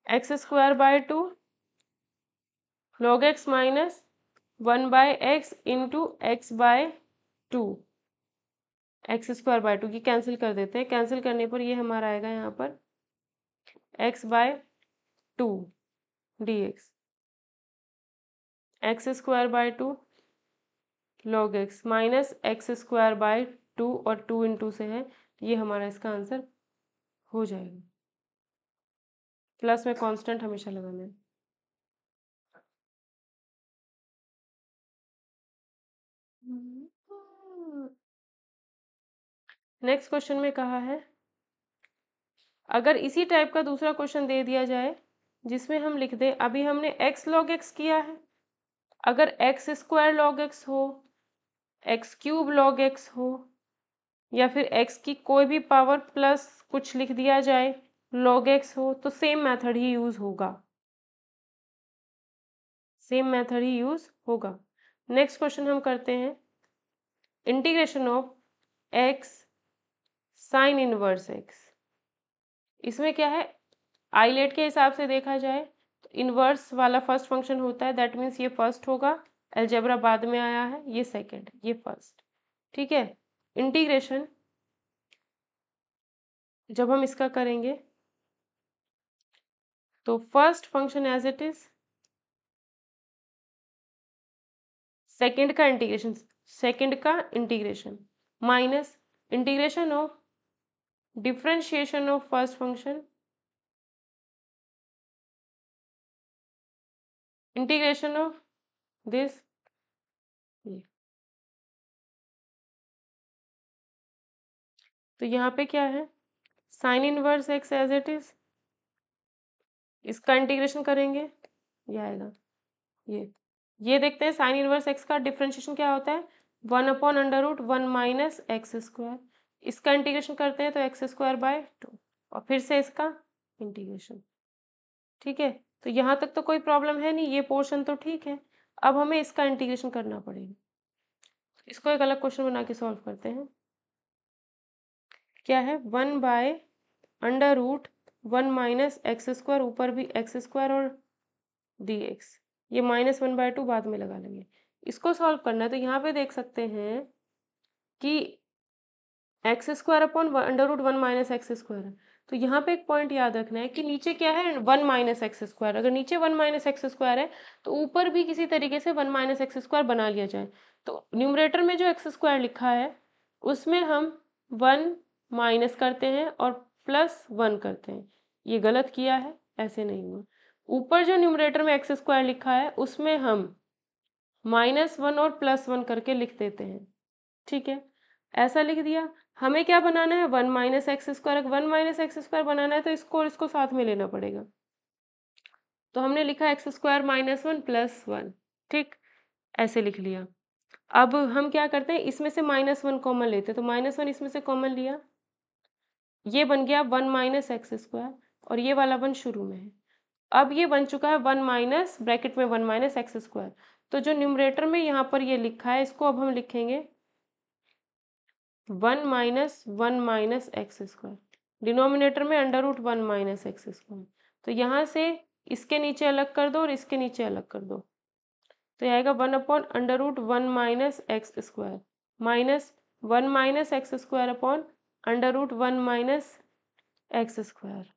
x square by two log x minus 1/x into x by two, x square by two की cancel कर देते हैं, cancel करने पर ये हमारा आएगा यहाँ पर x by to D x square by two log x minus x square by to, और टू इंटू से है, ये हमारा इसका आंसर हो जाएगा। प्लस में कांस्टेंट हमेशा लगाना है। नेक्स्ट क्वेश्चन में कहा है अगर इसी टाइप का दूसरा क्वेश्चन दे दिया जाए जिसमें हम लिख दें, अभी हमने x log x किया है, अगर x स्क्वायर log x हो, x क्यूब log x हो, या फिर x की कोई भी पावर प्लस कुछ लिख दिया जाए log x हो, तो सेम मेथड ही यूज होगा, सेम मेथड ही यूज होगा। नेक्स्ट क्वेश्चन हम करते हैं, integration of x sine inverse x। इसमें क्या है, आइलेट के हिसाब से देखा जाए तो इनवर्स वाला फर्स्ट फंक्शन होता है, दैट मीन्स ये फर्स्ट होगा, अलजेब्रा बाद में आया है, ये सेकंड, ये फर्स्ट। ठीक है, इंटीग्रेशन जब हम इसका करेंगे तो first function as it is, second का इंटीग्रेशन, सेकंड का integration minus integration of differentiation of first function, integration of this, ये। तो यहाँ पे क्या है, sine inverse x as it is, इसका इंटीग्रेशन करेंगे, ये आएगा, ये देखते हैं साइन इनवर्स एक्स का डिफरेंशिएशन क्या होता है, 1/√1 माइनस एक्स स्क्वायर। इसका इंटीग्रेशन करते हैं तो x²/2, और फिर से इसका इंटीग्रेशन। ठीक है, तो यहाँ तक तो कोई प्रॉब्लम है नहीं, ये पोर्शन तो ठीक है। अब हमें इसका इंटीग्रेशन करना पड़ेगा, इसको एक अलग क्वेश्चन बना के सॉल्व करते हैं। क्या है, 1/√1 माइनस एक्स स्क्वायर, ऊपर भी एक्स स्क्वायर और dx, ये -1/2 बाद में लगा लेंगे। इसको सॉल्व करना है तो यहाँ पे देख सकते हैं कि x² / 1 माइनस एक्स स्क्वायर है, तो यहाँ पे एक पॉइंट याद रखना है कि नीचे क्या है, 1 माइनस एक्स स्क्वायर। अगर नीचे 1 माइनस एक्स स्क्वायर है तो ऊपर भी किसी तरीके से 1 माइनस एक्स स्क्वायर बना लिया जाए। तो न्यूमरेटर में जो एक्स स्क्वायर लिखा है उसमें हम 1 माइनस करते हैं और +1 करते हैं, ये गलत किया है, ऐसे नहीं हुआ। ऊपर जो न्यूमरेटर में एक्स स्क्वायर लिखा है उसमें हम -1 और +1 करके लिख देते हैं। ठीक है, ऐसा लिख दिया। हमें क्या बनाना है, 1 माइनस एक्स स्क्वायर। अगर 1 माइनस एक्स स्क्वायर बनाना है तो इसको और इसको साथ में लेना पड़ेगा, तो हमने लिखा x² -1 +1। ठीक, ऐसे लिख लिया। अब हम क्या करते हैं, इसमें से -1 कॉमन लेते हैं, तो -1 इसमें से कॉमन लिया, ये बन गया 1 माइनस एक्स स्क्वायर, और ये वाला 1 शुरू में है। अब ये बन चुका है 1 माइनस ब्रैकेट में 1 माइनस एक्स स्क्वायर। तो जो न्यूमरेटर में यहाँ पर ये लिखा है इसको अब हम लिखेंगे 1 minus 1 minus x square, denominator में √1 माइनस एक्स स्क्वायर। तो यहाँ से इसके नीचे अलग कर दो और इसके नीचे अलग कर दो, तो ये आएगा 1/√1 minus x square minus 1 minus x square upon √1 minus x square.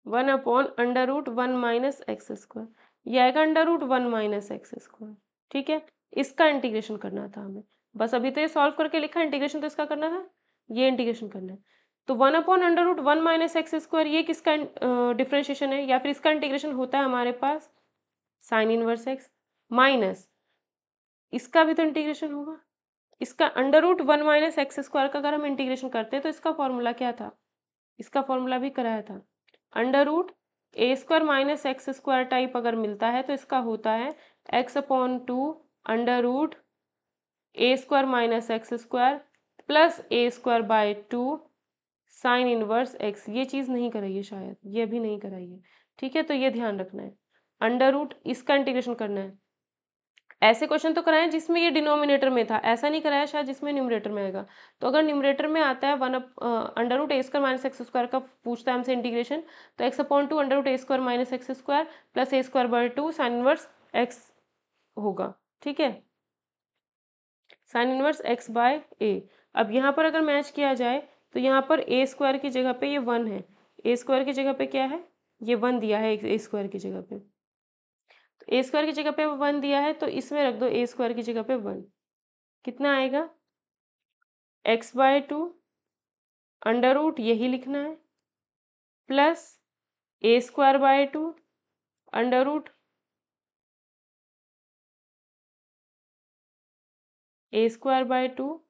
1/√1 minus x square, ये आएगा √1 माइनस एक्स स्क्वायर। ठीक है, इसका इंटीग्रेशन करना था हमें, बस अभी तो ये सॉल्व करके लिखा, इंटीग्रेशन तो इसका करना था, ये इंटीग्रेशन करना है। तो 1/√1 माइनस एक्स स्क्वायर, ये किसका डिफ्रेंशिएशन है, या फिर इसका इंटीग्रेशन होता है हमारे पास साइन इनवर्स एक्स, माइनस इसका भी तो इंटीग्रेशन होगा, इसका √1 माइनस एक्स स्क्वायर का अगर हम इंटीग्रेशन करते हैं तो इसका फॉर्मूला क्या था, इसका फॉर्मूला भी कराया था, √a² minus x square type अगर मिलता है तो इसका होता है x/2 √a² minus x square plus a²/2 sine inverse x। ये चीज़ नहीं कराइए, शायद ये भी नहीं कराइए। ठीक है, तो ये ध्यान रखना है, अंडर रूट इसका इंटीग्रेशन करना है। ऐसे क्वेश्चन तो कराएं जिसमें ये डिनोमिनेटर में था, ऐसा नहीं कराया शायद जिसमें न्यूमरेटर में आएगा। तो अगर न्यूमरेटर में आता है √a² माइनस एक्स स्क्वायर का पूछता है हमसे इंटीग्रेशन, तो x/2 √a² minus x square plus a²/2 sine inverse x होगा। ठीक है, साइन इनवर्स x/a। अब यहाँ पर अगर मैच किया जाए तो यहाँ पर a² की जगह पे ये 1 है, a² की जगह पे क्या है, ये 1 दिया है a² की जगह पे, a² की जगह पे 1 दिया है तो इसमें रख दो a² की जगह पे 1, कितना आएगा x/2 अंडर रूट यही लिखना है plus a²/2 under root a square by 2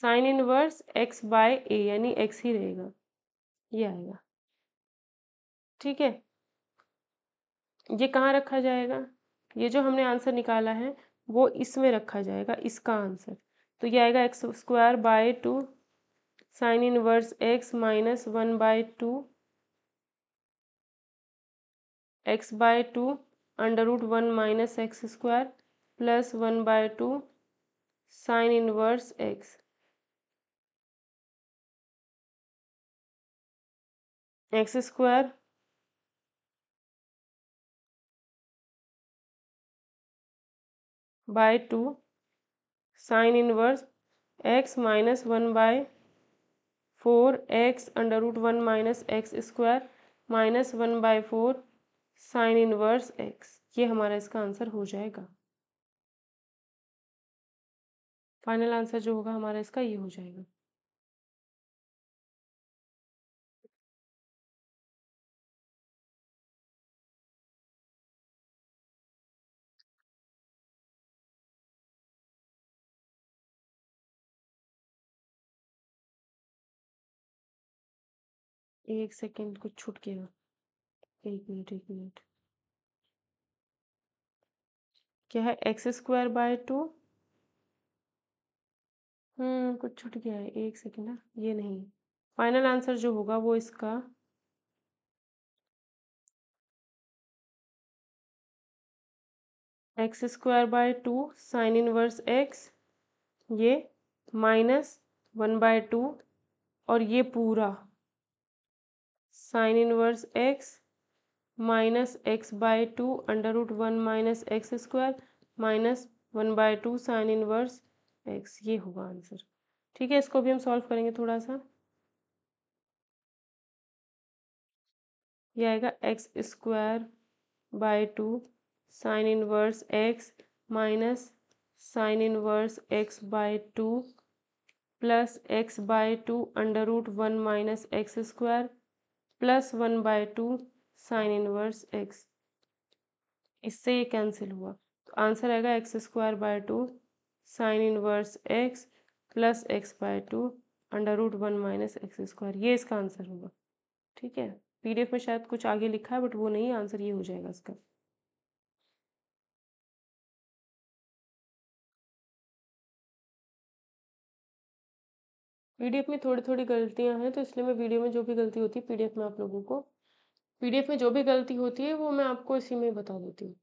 sine inverse x by a, यानी एक्स ही रहेगा, ये आएगा। ठीक है, ये कहाँ रखा जाएगा? ये जो हमने आंसर निकाला है वो इसमें रखा जाएगा, इसका आंसर। तो ये आएगा x square by 2 sine inverse x minus 1/2 x by 2 √1 minus x square plus 1/2 sine inverse x x square by 2 sine inverse x minus 1/4 x √1 minus x square minus 1/4 sine inverse x, ये हमारा इसका answer हो जाएगा। Final answer जो होगा हमारा इसका ये हो जाएगा। एक सेकेंड, कुछ छूट गया। एक मिनट एक मिनट, क्या है? एक्स स्क्वायर बाय 2, कुछ छूट गया है, एक सेकेंड ना, ये नहीं। फाइनल आंसर जो होगा वो इसका x square by 2 sine inverse x, ये माइनस 1/2 और ये पूरा sine inverse x minus x by 2 √1 minus x square minus 1/2 sine inverse x, ये होगा आंसर। ठीक है, इसको भी हम सॉल्व करेंगे थोड़ा सा। ये आएगा x square by 2 sine inverse x minus sine inverse x by 2 plus x by 2 √1 minus x square plus 1/2 sine inverse x, इससे ये कैंसिल हुआ तो आंसर आएगा x square by 2 sine inverse x plus x by 2 √1 minus x square, ये इसका answer होगा। ठीक है, पीडीएफ में शायद कुछ आगे लिखा है बट वो नहीं, आंसर ये हो जाएगा इसका। पीडीएफ में थोड़ी थोड़ी गलतियां हैं तो इसलिए मैं वीडियो में जो भी गलती होती है पीडीएफ में आप लोगों को, पीडीएफ में जो भी गलती होती है वो मैं आपको इसी में बता देती हूँ।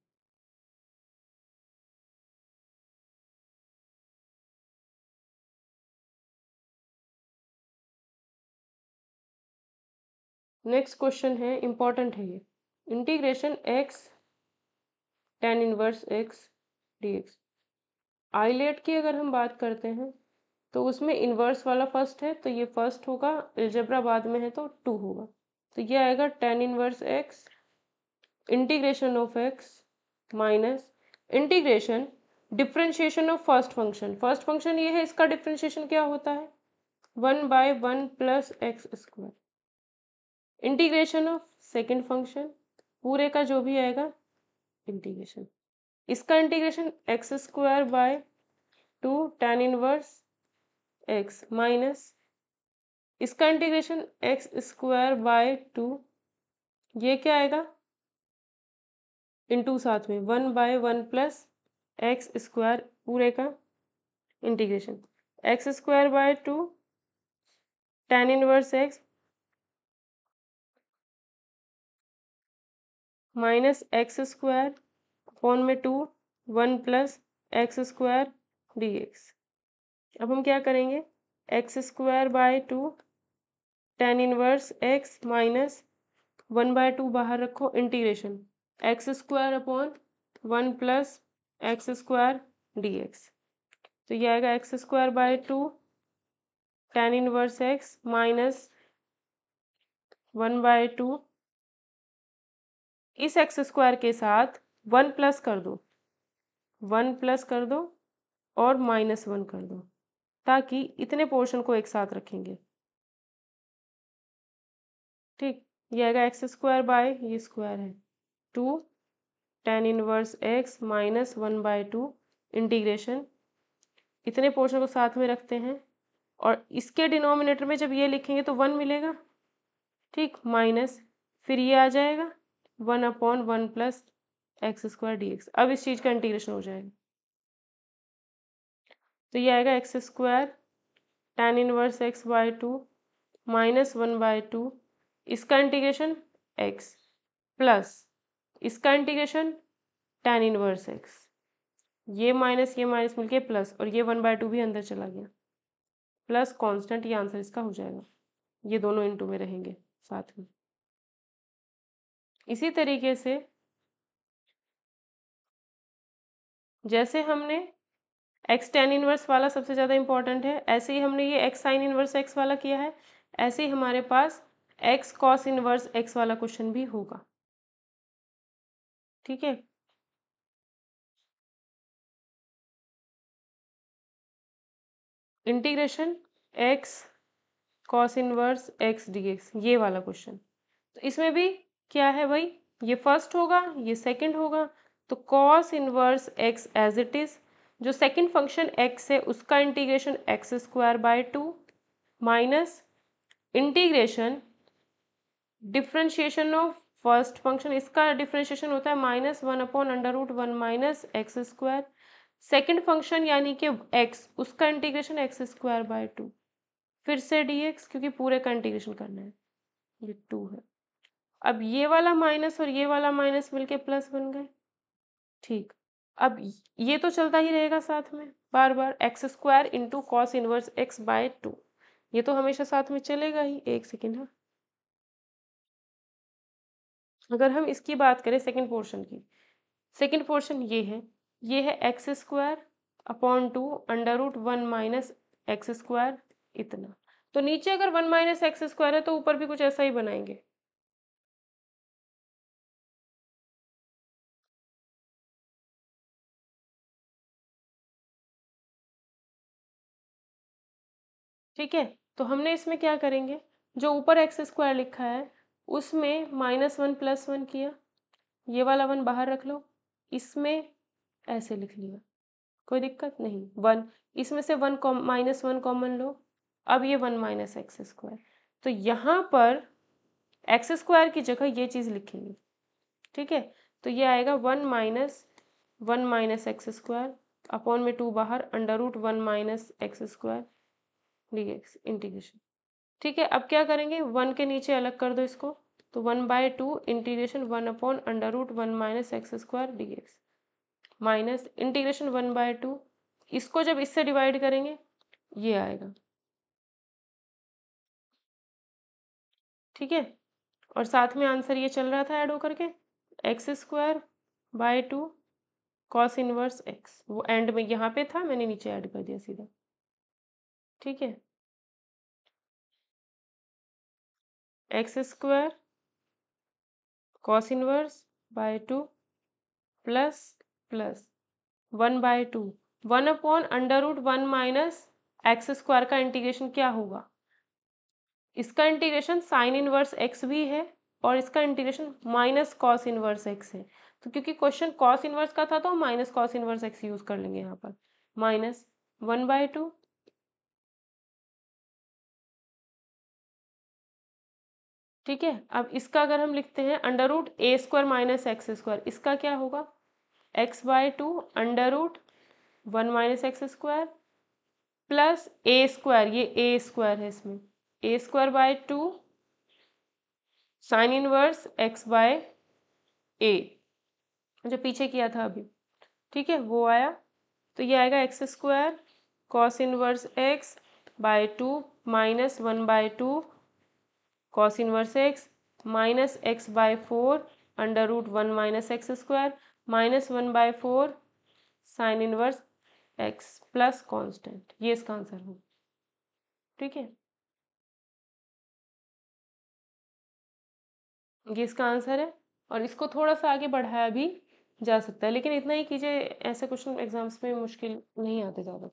नेक्स्ट क्वेश्चन है, इंपॉर्टेंट है ये, integration x tan inverse x d x. ILATE की अगर हम बात करते हैं तो उसमें इन्वर्स वाला फर्स्ट है तो ये फर्स्ट होगा, अलजेब्रा बाद में है तो 2 होगा। तो ये आएगा ten inverse x integration of x minus integration differentiation of first function. First function ये है, इसका डिफ्रेंशिएशन क्या होता है? 1/1 plus x square integration of second function, पूरे का जो भी आएगा इंटीग्रेशन, इसका integration x square by 2 tan inverse x minus इसका इंटीग्रेशन एक्स स्क्वायर बाय 2, ये क्या आएगा इंटू साथ में 1/1 प्लस एक्स स्क्वायर पूरे का integration x square by 2 tan inverse x minus x square upon में 2 1 प्लस एक्स स्क्वायर डीएक्स। अब हम क्या करेंगे, x square by 2 tan inverse x minus 1/2 बाहर रखो, integration x square upon 1 plus x square d x. तो ये आएगा x square by 2 tan inverse x minus 1/2, इस एक्स स्क्वायर के साथ 1 प्लस कर दो, 1 प्लस कर दो और -1 कर दो, ताकि इतने पोर्शन को एक साथ रखेंगे। ठीक, ये आएगा एक्स स्क्वायर बाय ये स्क्वायर है 2 tan inverse x minus 1/2 integration इतने पोर्शन को साथ में रखते हैं और इसके डिनोमिनेटर में जब ये लिखेंगे तो 1 मिलेगा, ठीक, माइनस फिर ये आ जाएगा 1/1 plus x square d x. अब इस चीज़ का इंटीग्रेशन हो जाएगा, तो ये आएगा x square tan inverse x by two minus 1/2, इसका इंटीग्रेशन एक्स प्लस इसका इंटीग्रेशन tan इनवर्स एक्स, ये माइनस मिलके प्लस और ये 1/2 भी अंदर चला गया प्लस कांस्टेंट, ये आंसर इसका हो जाएगा। ये दोनों इनटू में रहेंगे साथ में। इसी तरीके से जैसे हमने एक्स tan इनवर्स वाला सबसे ज़्यादा इंपॉर्टेंट है, ऐसे ही हमने ये एक्स साइन इनवर्स एक्स वाला किया है, ऐसे ही हमारे पास एक्स कॉस इनवर्स एक्स वाला क्वेश्चन भी होगा, ठीक है। Integration x cos inverse x d x, ये वाला क्वेश्चन, तो इसमें भी क्या है भाई, ये फर्स्ट होगा ये सेकंड होगा, तो cos inverse x as it is, जो सेकंड फंक्शन एक्स है उसका integration x square by two minus integration differentiation of first function, इसका डिफ्रेंशिएशन होता है -1/√1 minus x square, second function यानी कि एक्स, उसका integration x square by two, फिर से dx क्योंकि पूरे का इंटीग्रेशन करना है, ये 2 है। अब ये वाला माइनस और ये वाला माइनस मिलके प्लस बन गए, ठीक। अब ये तो चलता ही रहेगा साथ में बार बार, x square into cos inverse x by two, ये तो हमेशा साथ में चलेगा ही। एक सेकेंड है, अगर हम इसकी बात करें सेकंड पोर्शन की, सेकंड पोर्शन ये है x square upon two √1 minus x square, इतना। तो नीचे अगर 1 माइनस एक्स स्क्वायर है तो ऊपर भी कुछ ऐसा ही बनाएंगे, ठीक है। तो हमने इसमें क्या करेंगे, जो ऊपर एक्स स्क्वायर लिखा है उसमें -1 + 1 किया, ये वाला 1 बाहर रख लो, इसमें ऐसे लिख लिया, कोई दिक्कत नहीं। 1, इसमें से -1 कॉमन लो, अब ये 1 माइनस एक्स स्क्वायर, तो यहाँ पर एक्स स्क्वायर की जगह ये चीज़ लिखेंगे, ठीक है। तो ये आएगा 1 माइनस एक्स स्क्वायर अपॉन में 2 बाहर √1 minus x square dx integration, ठीक है। अब क्या करेंगे, 1 के नीचे अलग कर दो इसको, तो 1/2 integration 1/√1 minus x square dx minus integration 1/2, इसको जब इससे डिवाइड करेंगे ये आएगा, ठीक है। और साथ में आंसर ये चल रहा था ऐड होकर के x square by to cos inverse x, वो एंड में यहाँ पे था, मैंने नीचे ऐड कर दिया सीधा, ठीक है। X square cos inverse by two plus plus 1/2, 1/√1 minus x square का इंटीग्रेशन क्या होगा, इसका इंटीग्रेशन साइन इनवर्स एक्स भी है और इसका integration minus cos inverse x है, तो क्योंकि क्वेश्चन कॉस इनवर्स का था तो हम minus cos inverse x use कर लेंगे यहाँ पर, माइनस 1/2, ठीक है। अब इसका अगर हम लिखते हैं √a² माइनस एक्स स्क्वायर, इसका क्या होगा, x/2 √1 minus x square plus a², ये a² है इसमें, a²/2 साइन इनवर्स x/a, जो पीछे किया था अभी, ठीक है, वो आया। तो ये आएगा x square cos inverse x by two minus 1/2 cos inverse x minus x/4 √1 minus x square minus 1/4 sine inverse x plus constant, ये इसका आंसर हो, ठीक है। ये इसका आंसर है और इसको थोड़ा सा आगे बढ़ाया भी जा सकता है, लेकिन इतना ही कीजिए, ऐसे क्वेश्चन एग्जाम्स में मुश्किल नहीं आते ज़्यादा।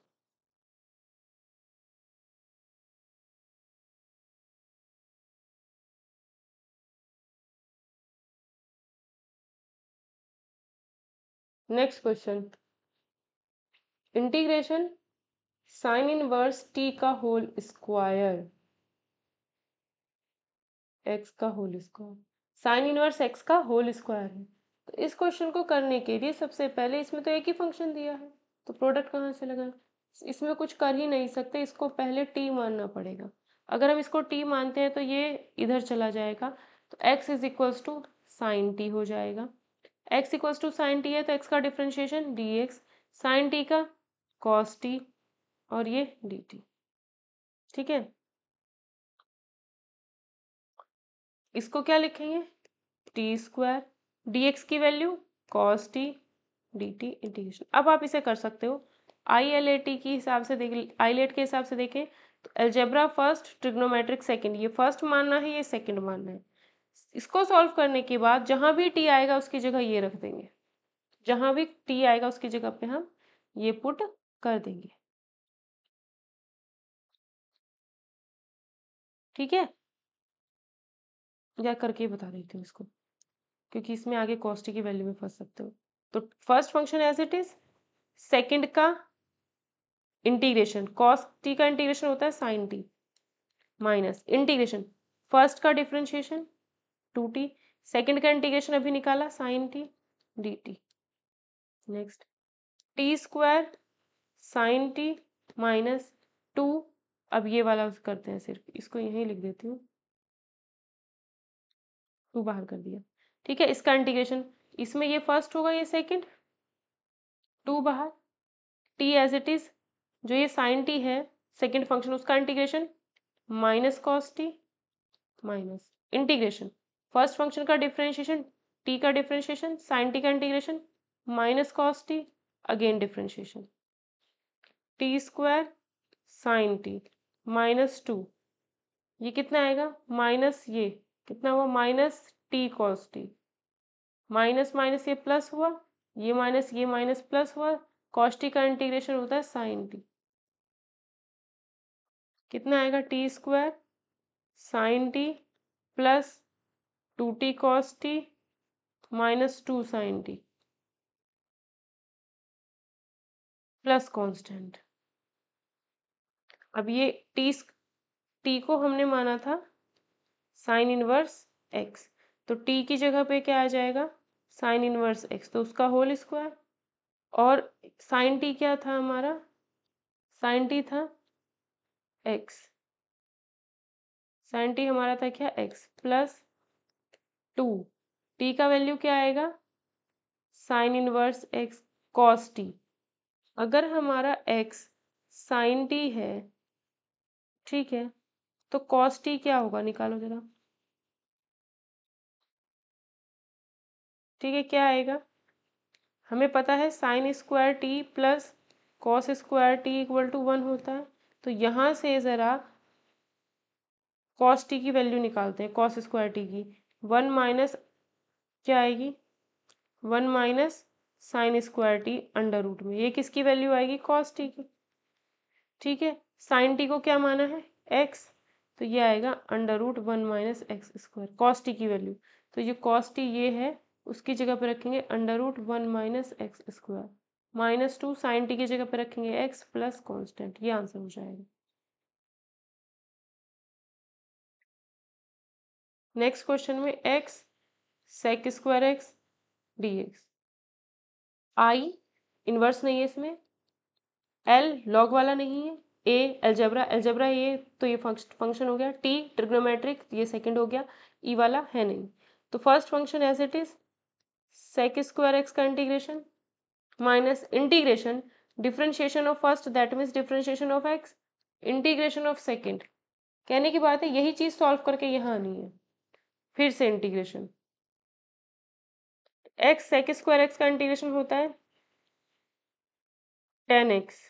Next question, integration sine inverse t का होल स्क्वायर, एक्स का whole square, sine inverse x का होल स्क्वायर है। तो इस क्वेश्चन को करने के लिए सबसे पहले इसमें तो एक ही फंक्शन दिया है, तो प्रोडक्ट कहाँ से लगा, इसमें कुछ कर ही नहीं सकते, इसको पहले टी मानना पड़ेगा। अगर हम इसको टी मानते हैं तो ये इधर चला जाएगा, तो x is equals to sine t हो जाएगा। x equals to sine t है तो x का डिफ्रेंशिएशन dx, साइन टी का कॉस टी, और ये dt। ठीक है, इसको क्या लिखेंगे, टी स्क्वायर, dx की value cos t, dt integration. अब आप इसे कर सकते हो ILAT के हिसाब से देख, आईलेट के हिसाब से देखें तो अलजेब्रा फर्स्ट, ट्रिग्नोमेट्रिक सेकंड, ये फर्स्ट मानना है, ये सेकंड मानना है। इसको सॉल्व करने के बाद जहां भी टी आएगा उसकी जगह ये रख देंगे, जहां भी टी आएगा उसकी जगह पे हम ये पुट कर देंगे। ठीक है, या करके बता देती हूँ इसको, क्योंकि इसमें आगे कॉस टी की वैल्यू में फंस सकते हो। तो first function as it is, second का इंटीग्रेशन, कॉस टी का इंटीग्रेशन होता है sine t, minus integration first का डिफरेंशिएशन 2t, सेकंड का इंटीग्रेशन अभी निकाला sine t dt। Next t square sine t minus 2, अब ये वाला करते हैं, सिर्फ इसको यहीं लिख देती हूँ, 2 बाहर कर दिया। ठीक है, इसका इंटीग्रेशन, इसमें ये फर्स्ट होगा, ये सेकंड, 2 बाहर, टी एज इट इज, जो ये साइन टी है सेकंड फंक्शन, उसका integration minus cos t, minus integration first function का डिफरेंशिएशन, टी का डिफरेंशिएशन, साइन टी का integration minus cos T, again differentiation, T square sine t minus 2, ये कितना आएगा, माइनस ये कितना हुआ, minus T cos t, minus minus ये प्लस हुआ, ये माइनस प्लस हुआ, कॉस टी का इंटीग्रेशन होता है साइन टी, कितना आएगा, T square sine t plus 2t cos t minus 2 sine t plus constant. अब ये टी को हमने माना था साइन इनवर्स एक्स, तो टी की जगह पे क्या आ जाएगा, साइन इनवर्स एक्स, तो उसका होल स्क्वायर, और साइन टी क्या था हमारा, साइन टी था एक्स, साइन टी हमारा था क्या, एक्स, प्लस 2, टी का वैल्यू क्या आएगा, sign inverse x cos T. अगर हमारा एक्स साइन टी है, ठीक है, तो कॉस टी क्या होगा, निकालो जरा। ठीक है, क्या आएगा, हमें पता है sine square t plus cos square t equal to 1 होता है, तो यहाँ से ज़रा कॉस टी की वैल्यू निकालते हैं, कॉस स्क्वायर टी की, 1 माइनस क्या आएगी, 1 minus sine square t under root में, ये किसकी वैल्यू आएगी, कॉस टी की। ठीक है, साइन टी को क्या माना है, एक्स, तो ये आएगा under root 1 minus x square, cos t की वैल्यू, तो ये कॉस टी ये है, उसकी जगह पे रखेंगे under root 1 minus x square, minus 2 sine t की जगह पे रखेंगे एक्स प्लस कॉन्स्टेंट, ये आंसर हो जाएगा। नेक्स्ट क्वेश्चन में x sec square x d x, I inverse नहीं है इसमें, एल लॉग वाला नहीं है, ए अलजेब्रा, अलजेब्रा ये तो ये फंक्शन हो गया, टी ट्रिग्नोमेट्रिक ये सेकंड हो गया, ई वाला है नहीं। तो first function as it is sec square x का integration minus integration differentiation of first that means differentiation of x, integration of second, कहने की बात है यही चीज सॉल्व करके यहाँ आनी है, फिर से integration, x sec square x का इंटीग्रेशन होता है टेन एक्स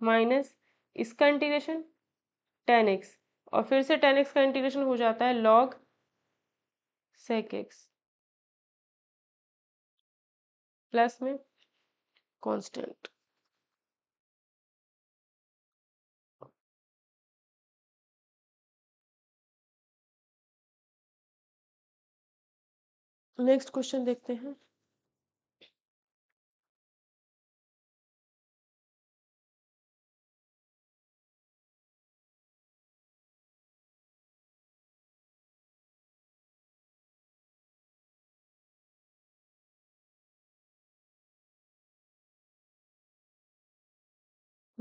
माइनस इसका इंटीग्रेशन टेन एक्स, और फिर से टेन एक्स का इंटीग्रेशन हो जाता है लॉग सेक एक्स प्लस में कांस्टेंट। नेक्स्ट क्वेश्चन देखते हैं,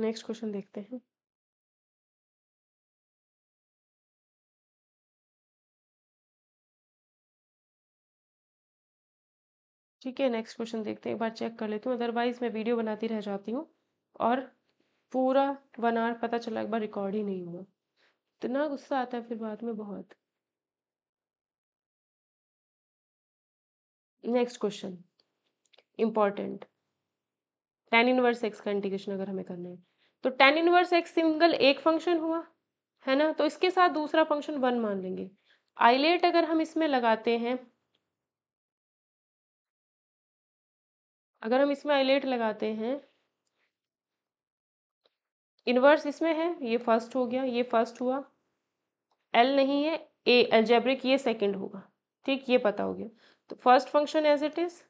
नेक्स्ट क्वेश्चन देखते हैं। ठीक है, नेक्स्ट क्वेश्चन देखते हैं, एक बार चेक कर लेती हूँ, अदरवाइज मैं वीडियो बनाती रह जाती हूँ और पूरा 1 आवर पता चला एक बार रिकॉर्ड ही नहीं हुआ, इतना गुस्सा आता है फिर बाद में बहुत। Next question important, tan inverse x का इंटीग्रेशन अगर हमें करना है तो tan इनवर्स एक्स सिंगल एक फंक्शन हुआ है ना, तो इसके साथ दूसरा फंक्शन 1 मान लेंगे। आइलेट अगर हम इसमें लगाते हैं, अगर हम इसमें आइलेट लगाते हैं, इनवर्स इसमें है, ये फर्स्ट हो गया, ये फर्स्ट हुआ, एल नहीं है, ए अलजेब्रिक ये सेकंड होगा। ठीक, ये पता हो गया। तो first function as it is,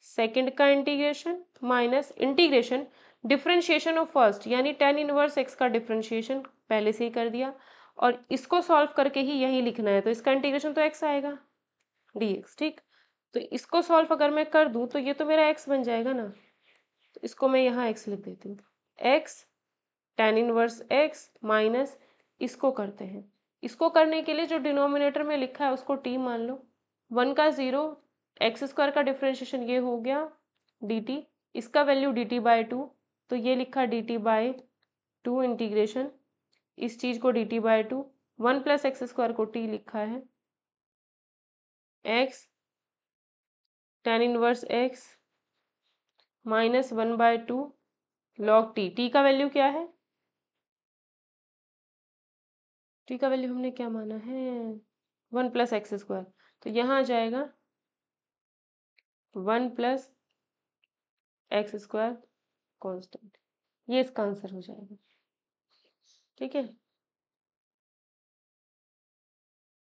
second का integration minus integration differentiation of first, यानी tan इनवर्स एक्स का डिफरेंशिएशन पहले से ही कर दिया और इसको सॉल्व करके ही यही लिखना है, तो इसका इंटीग्रेशन तो x आएगा dx। ठीक, तो इसको सॉल्व अगर मैं कर दूं तो ये तो मेरा x बन जाएगा ना, तो इसको मैं यहाँ x लिख देती हूँ, x tan inverse x minus, इसको करते हैं, इसको करने के लिए जो डिनोमिनेटर में लिखा है उसको t मान लो, 1 का 0, एक्स स्क्वायर का डिफरेंशिएशन ये हो गया dt, इसका वैल्यू dt/2, तो ये लिखा dt/2 इंटीग्रेशन, इस चीज़ को dt/2, 1 प्लस एक्स स्क्वायर को t लिखा है, x tan inverse x minus 1/2 log t, t का वैल्यू क्या है, t का वैल्यू हमने क्या माना है 1 प्लस एक्स स्क्वायर, तो यहाँ आ जाएगा 1 प्लस एक्स स्क्वायर कॉन्स्टेंट, ये इसका आंसर हो जाएगा। ठीक है,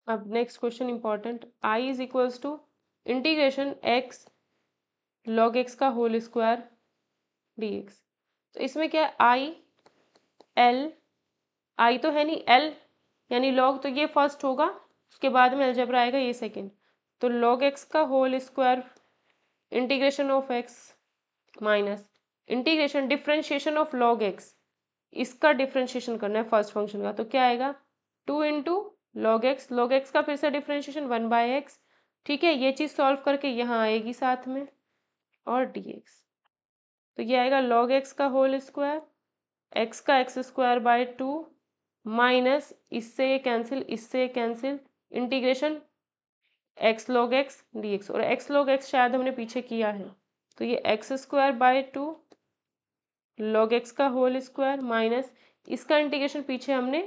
अब next question important, I is equals to integration x log x का होल स्क्वायर dx, तो इसमें क्या है आई एल, आई तो है नहीं, एल यानी लॉग, तो ये फर्स्ट होगा, उसके बाद में अलजेब्रा आएगा ये सेकंड, तो लॉग एक्स का whole square integration of x minus integration differentiation of log x, इसका डिफरेंशिएशन करना है फर्स्ट फंक्शन का, तो क्या आएगा 2 इंटू लॉग एक्स का फिर से डिफरेंशिएशन 1/x। ठीक है, ये चीज़ सॉल्व करके यहाँ आएगी साथ में और dx, तो ये आएगा लॉग एक्स का होल स्क्वायर, एक्स का एक्स स्क्वायर बाय 2 माइनस, इससे कैंसिल, इससे cancel, integration x log x dx, और एक्स लॉग एक्स शायद हमने पीछे किया है, तो ये x square by 2 log x का होल स्क्वायर माइनस, इसका इंटीग्रेशन पीछे हमने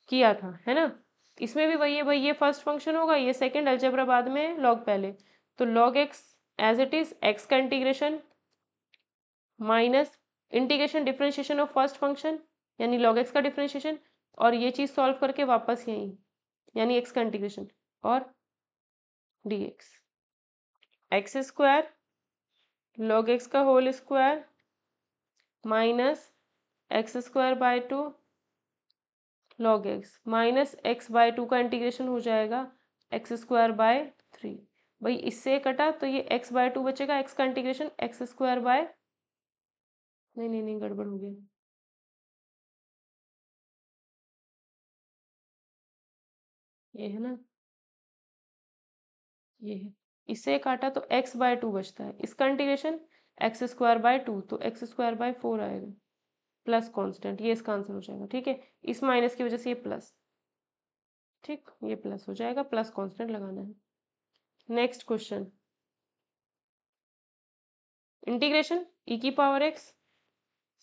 किया था है ना, इसमें भी वही है भाई, ये फर्स्ट फंक्शन होगा, ये सेकंड, अलजेब्रा बाद में, लॉग पहले, तो log x as it is, x का integration minus integration differentiation of first function यानी लॉग एक्स का डिफरेंशिएशन, और ये चीज़ सॉल्व करके वापस यहीं यानी एक्स का इंटीग्रेशन और dx, x square log x का whole square minus x square by 2 log x minus x/2 का इंटीग्रेशन हो जाएगा एक्स स्क्वायर बाय 3, भाई इससे कटा तो ये x/2 बचेगा, x का इंटीग्रेशन एक्स स्क्वायर बाय, नहीं नहीं नहीं गड़बड़ हो गया, ये है ना, ये है, इससे काटा तो x/2 बचता है, इसका इंटीग्रेशन एक्स स्क्वायर बाय 2, तो एक्स स्क्वायर बाय 4 आएगा प्लस कांस्टेंट, ये इसका आंसर हो जाएगा। ठीक है, इस माइनस की वजह से ये प्लस, ठीक, ये प्लस हो जाएगा, प्लस कांस्टेंट लगाना है। नेक्स्ट क्वेश्चन, इंटीग्रेशन e की power x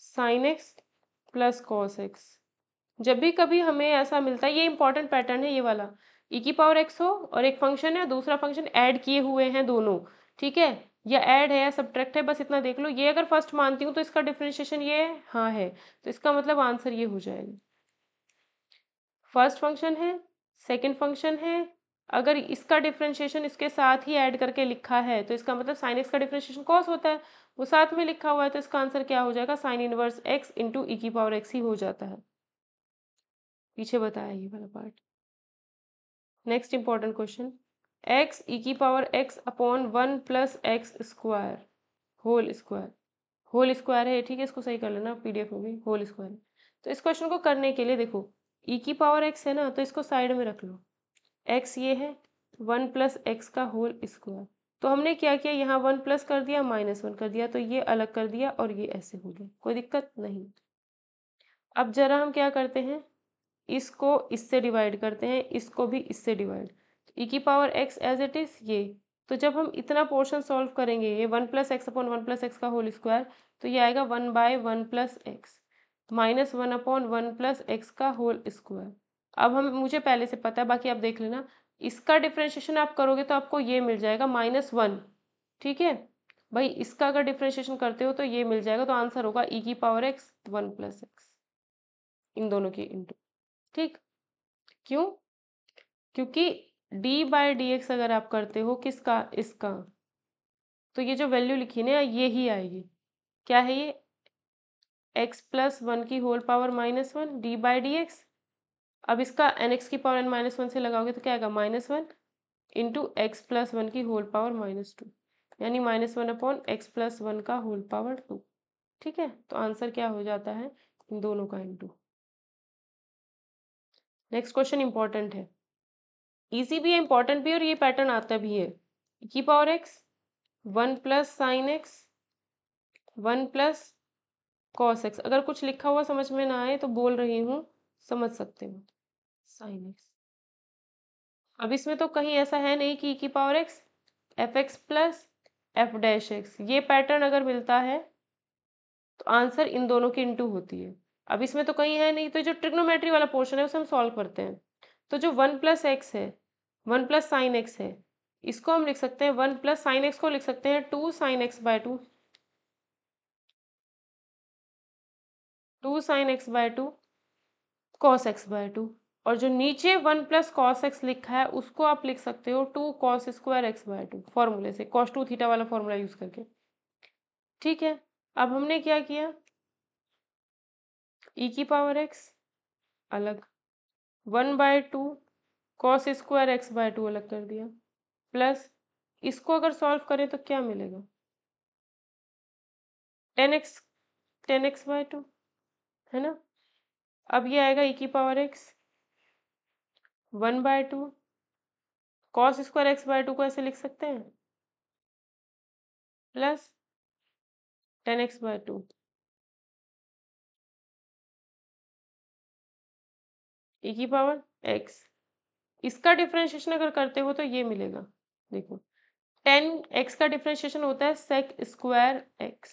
sine x plus cos x, जब भी कभी हमें ऐसा मिलता है, ये इंपॉर्टेंट पैटर्न है ये वाला, e की पावर x हो और एक फंक्शन है, दूसरा फंक्शन ऐड किए हुए हैं दोनों, ठीक है, या ऐड है या सब्ट्रैक्ट है, बस इतना देख लो, ये अगर फर्स्ट मानती हूँ तो इसका डिफरेंशिएशन ये हाँ है, तो इसका मतलब आंसर ये हो जाएगा, फर्स्ट फंक्शन है, सेकंड फंक्शन है, अगर इसका डिफरेंशिएशन इसके साथ ही ऐड करके लिखा है तो इसका मतलब साइन एक्स का डिफरेंशिएशन कॉस होता है, वो साथ में लिखा हुआ है, तो इसका आंसर क्या हो जाएगा साइन इनवर्स एक्स इंटू ई की पावर एक्स ही हो जाता है, पीछे बताया ये वाला part. Next important question, x e की power x upon 1 plus x square whole square whole square है, ठीक है, इसको सही कर लेना पीडीएफ में भी, होल स्क्वायर है। तो इस क्वेश्चन को करने के लिए देखो ई की पावर एक्स है ना, तो इसको साइड में रख लो। एक्स ये है 1 + x का होल स्क्वायर। तो हमने क्या किया, यहाँ 1 प्लस कर दिया, -1 कर दिया, तो ये अलग कर दिया और ये ऐसे हो गया, कोई दिक्कत नहीं। अब जरा हम क्या करते हैं, इसको इससे डिवाइड करते हैं, इसको भी इससे डिवाइड। ई की power x as it is ये। तो जब हम इतना पोर्शन सॉल्व करेंगे, ये 1 + x/1 + x का होल स्क्वायर, तो ये आएगा 1/1 + x -1/1 + x का होल स्क्वायर। अब हम, मुझे पहले से पता है, बाकी आप देख लेना। इसका डिफ्रेंशिएशन आप करोगे तो आपको ये मिल जाएगा -1, ठीक है भाई। इसका अगर डिफ्रेंशिएशन करते हो तो ये मिल जाएगा, तो आंसर होगा ई की पावर एक्स 1 + x, इन दोनों की इंटू, ठीक। क्यों? क्योंकि d/dx अगर आप करते हो किसका, इसका, तो ये जो वैल्यू लिखी ना ये ही आएगी। क्या है ये, x+1 की होल पावर -1 d/dx। अब इसका n(x⁻n−1) से लगाओगे तो क्या आएगा, -1 इंटू x+1 की होल पावर -2, यानी -1/x+1 का होल पावर 2, ठीक है। तो आंसर क्या हो जाता है, इन दोनों का इंटू। नेक्स्ट क्वेश्चन इंपॉर्टेंट है, इजी भी है, इंपॉर्टेंट भी है, और ये पैटर्न आता भी है। ई की power x 1 + sin x 1 + cos x। अगर कुछ लिखा हुआ समझ में ना आए तो बोल रही हूँ, समझ सकते हो, sin x। अब इसमें तो कहीं ऐसा है नहीं कि ई की पावर एक्स fx + f'(x), ये पैटर्न अगर मिलता है तो आंसर इन दोनों की इंटू होती है। अब इसमें तो कहीं है नहीं, तो जो ट्रिग्नोमेट्री वाला पोर्शन है उसे हम सॉल्व करते हैं। तो जो 1 + x है, 1 + sin x है, इसको हम लिख सकते हैं, 1 + sin x को लिख सकते हैं 2 sin x/2, 2 sin x/2 cos x/2। और जो नीचे 1 + cos x लिखा है उसको आप लिख सकते हो 2 cos² x/2, फॉर्मूले से cos 2 थीटा वाला फॉर्मूला यूज करके, ठीक है। अब हमने क्या किया, ई की पावर एक्स अलग, 1/2 cos² x/2 अलग कर दिया, प्लस इसको अगर सॉल्व करें तो क्या मिलेगा, 10x 10x/2, है ना। अब ये आएगा ई की पावर एक्स 1/2 cos² x/2 को ऐसे लिख सकते हैं, प्लस 10x/2 ई की पावर एक्स। इसका डिफरेंशिएशन अगर करते हो तो ये मिलेगा, देखो 10x का डिफरेंशिएशन होता है sec²x,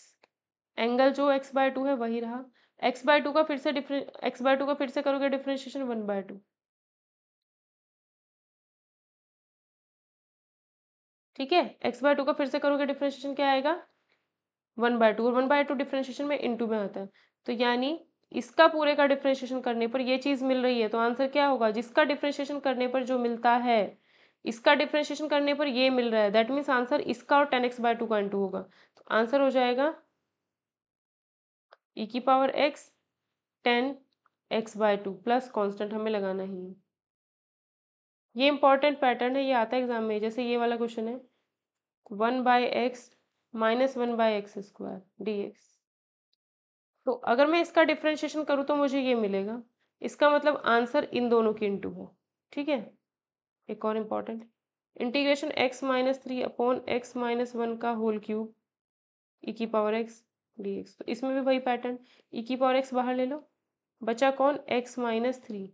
एंगल जो x/2 है वही रहा, x/2 का फिर से x/2 का फिर से करोगे डिफरेंशिएशन 1/2, ठीक है। x/2 का फिर से करोगे डिफरेंशिएशन क्या आएगा, 1/2, और 1/2 डिफरेंशिएशन में इंटू में आता है। तो यानी इसका पूरे का डिफरेंशिएशन करने पर ये चीज़ मिल रही है, तो आंसर क्या होगा, जिसका डिफरेंशिएशन करने पर जो मिलता है, इसका डिफरेंशिएशन करने पर ये मिल रहा है, दैट मीन्स आंसर इसका और 10x/2 का इंटू होगा। तो आंसर हो जाएगा ई की power x 10x/2 plus constant हमें लगाना ही है। ये इंपॉर्टेंट पैटर्न है, ये आता है एग्जाम में, जैसे ये वाला क्वेश्चन है 1/x -1/x² dx। तो अगर मैं इसका डिफरेंशिएशन करूँ तो मुझे ये मिलेगा, इसका मतलब आंसर इन दोनों की इंटू है, ठीक है। एक और इम्पॉर्टेंट, इंटीग्रेशन x-3/x-1 का होल क्यूब ई की पावर एक्स dx। तो इसमें भी वही पैटर्न, ई की पावर एक्स बाहर ले लो, बचा कौन, x-3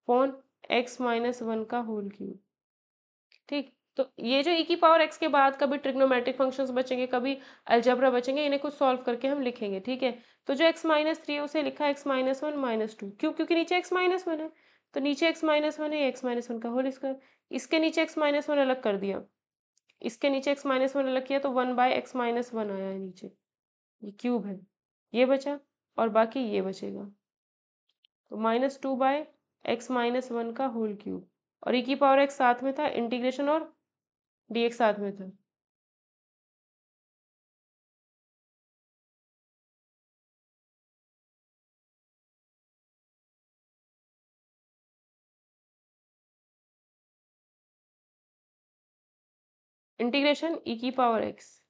अपॉन x-1 का होल क्यूब, ठीक। तो ये जो ई की पावर एक्स के बाद कभी ट्रिग्नोमेट्रिक फंक्शंस बचेंगे, कभी अलजेब्रा बचेंगे, इन्हें कुछ सॉल्व करके हम लिखेंगे, ठीक है। तो जो x-3 है उसे लिखा x-1 -2, क्यों, क्योंकि नीचे x-1 है, तो नीचे x-1 है, x-1 का होल स्क्वायर, इसके नीचे x-1 अलग कर दिया, इसके नीचे x-1 अलग किया, तो 1/x-1 आया है नीचे, ये क्यूब है, ये बचा, और बाकी ये बचेगा, तो -2/x-1 का होल क्यूब, और ई की पावर एक्स साथ में था, इंटीग्रेशन और dx साथ में था। इंटीग्रेशन ई की पावर एक्स,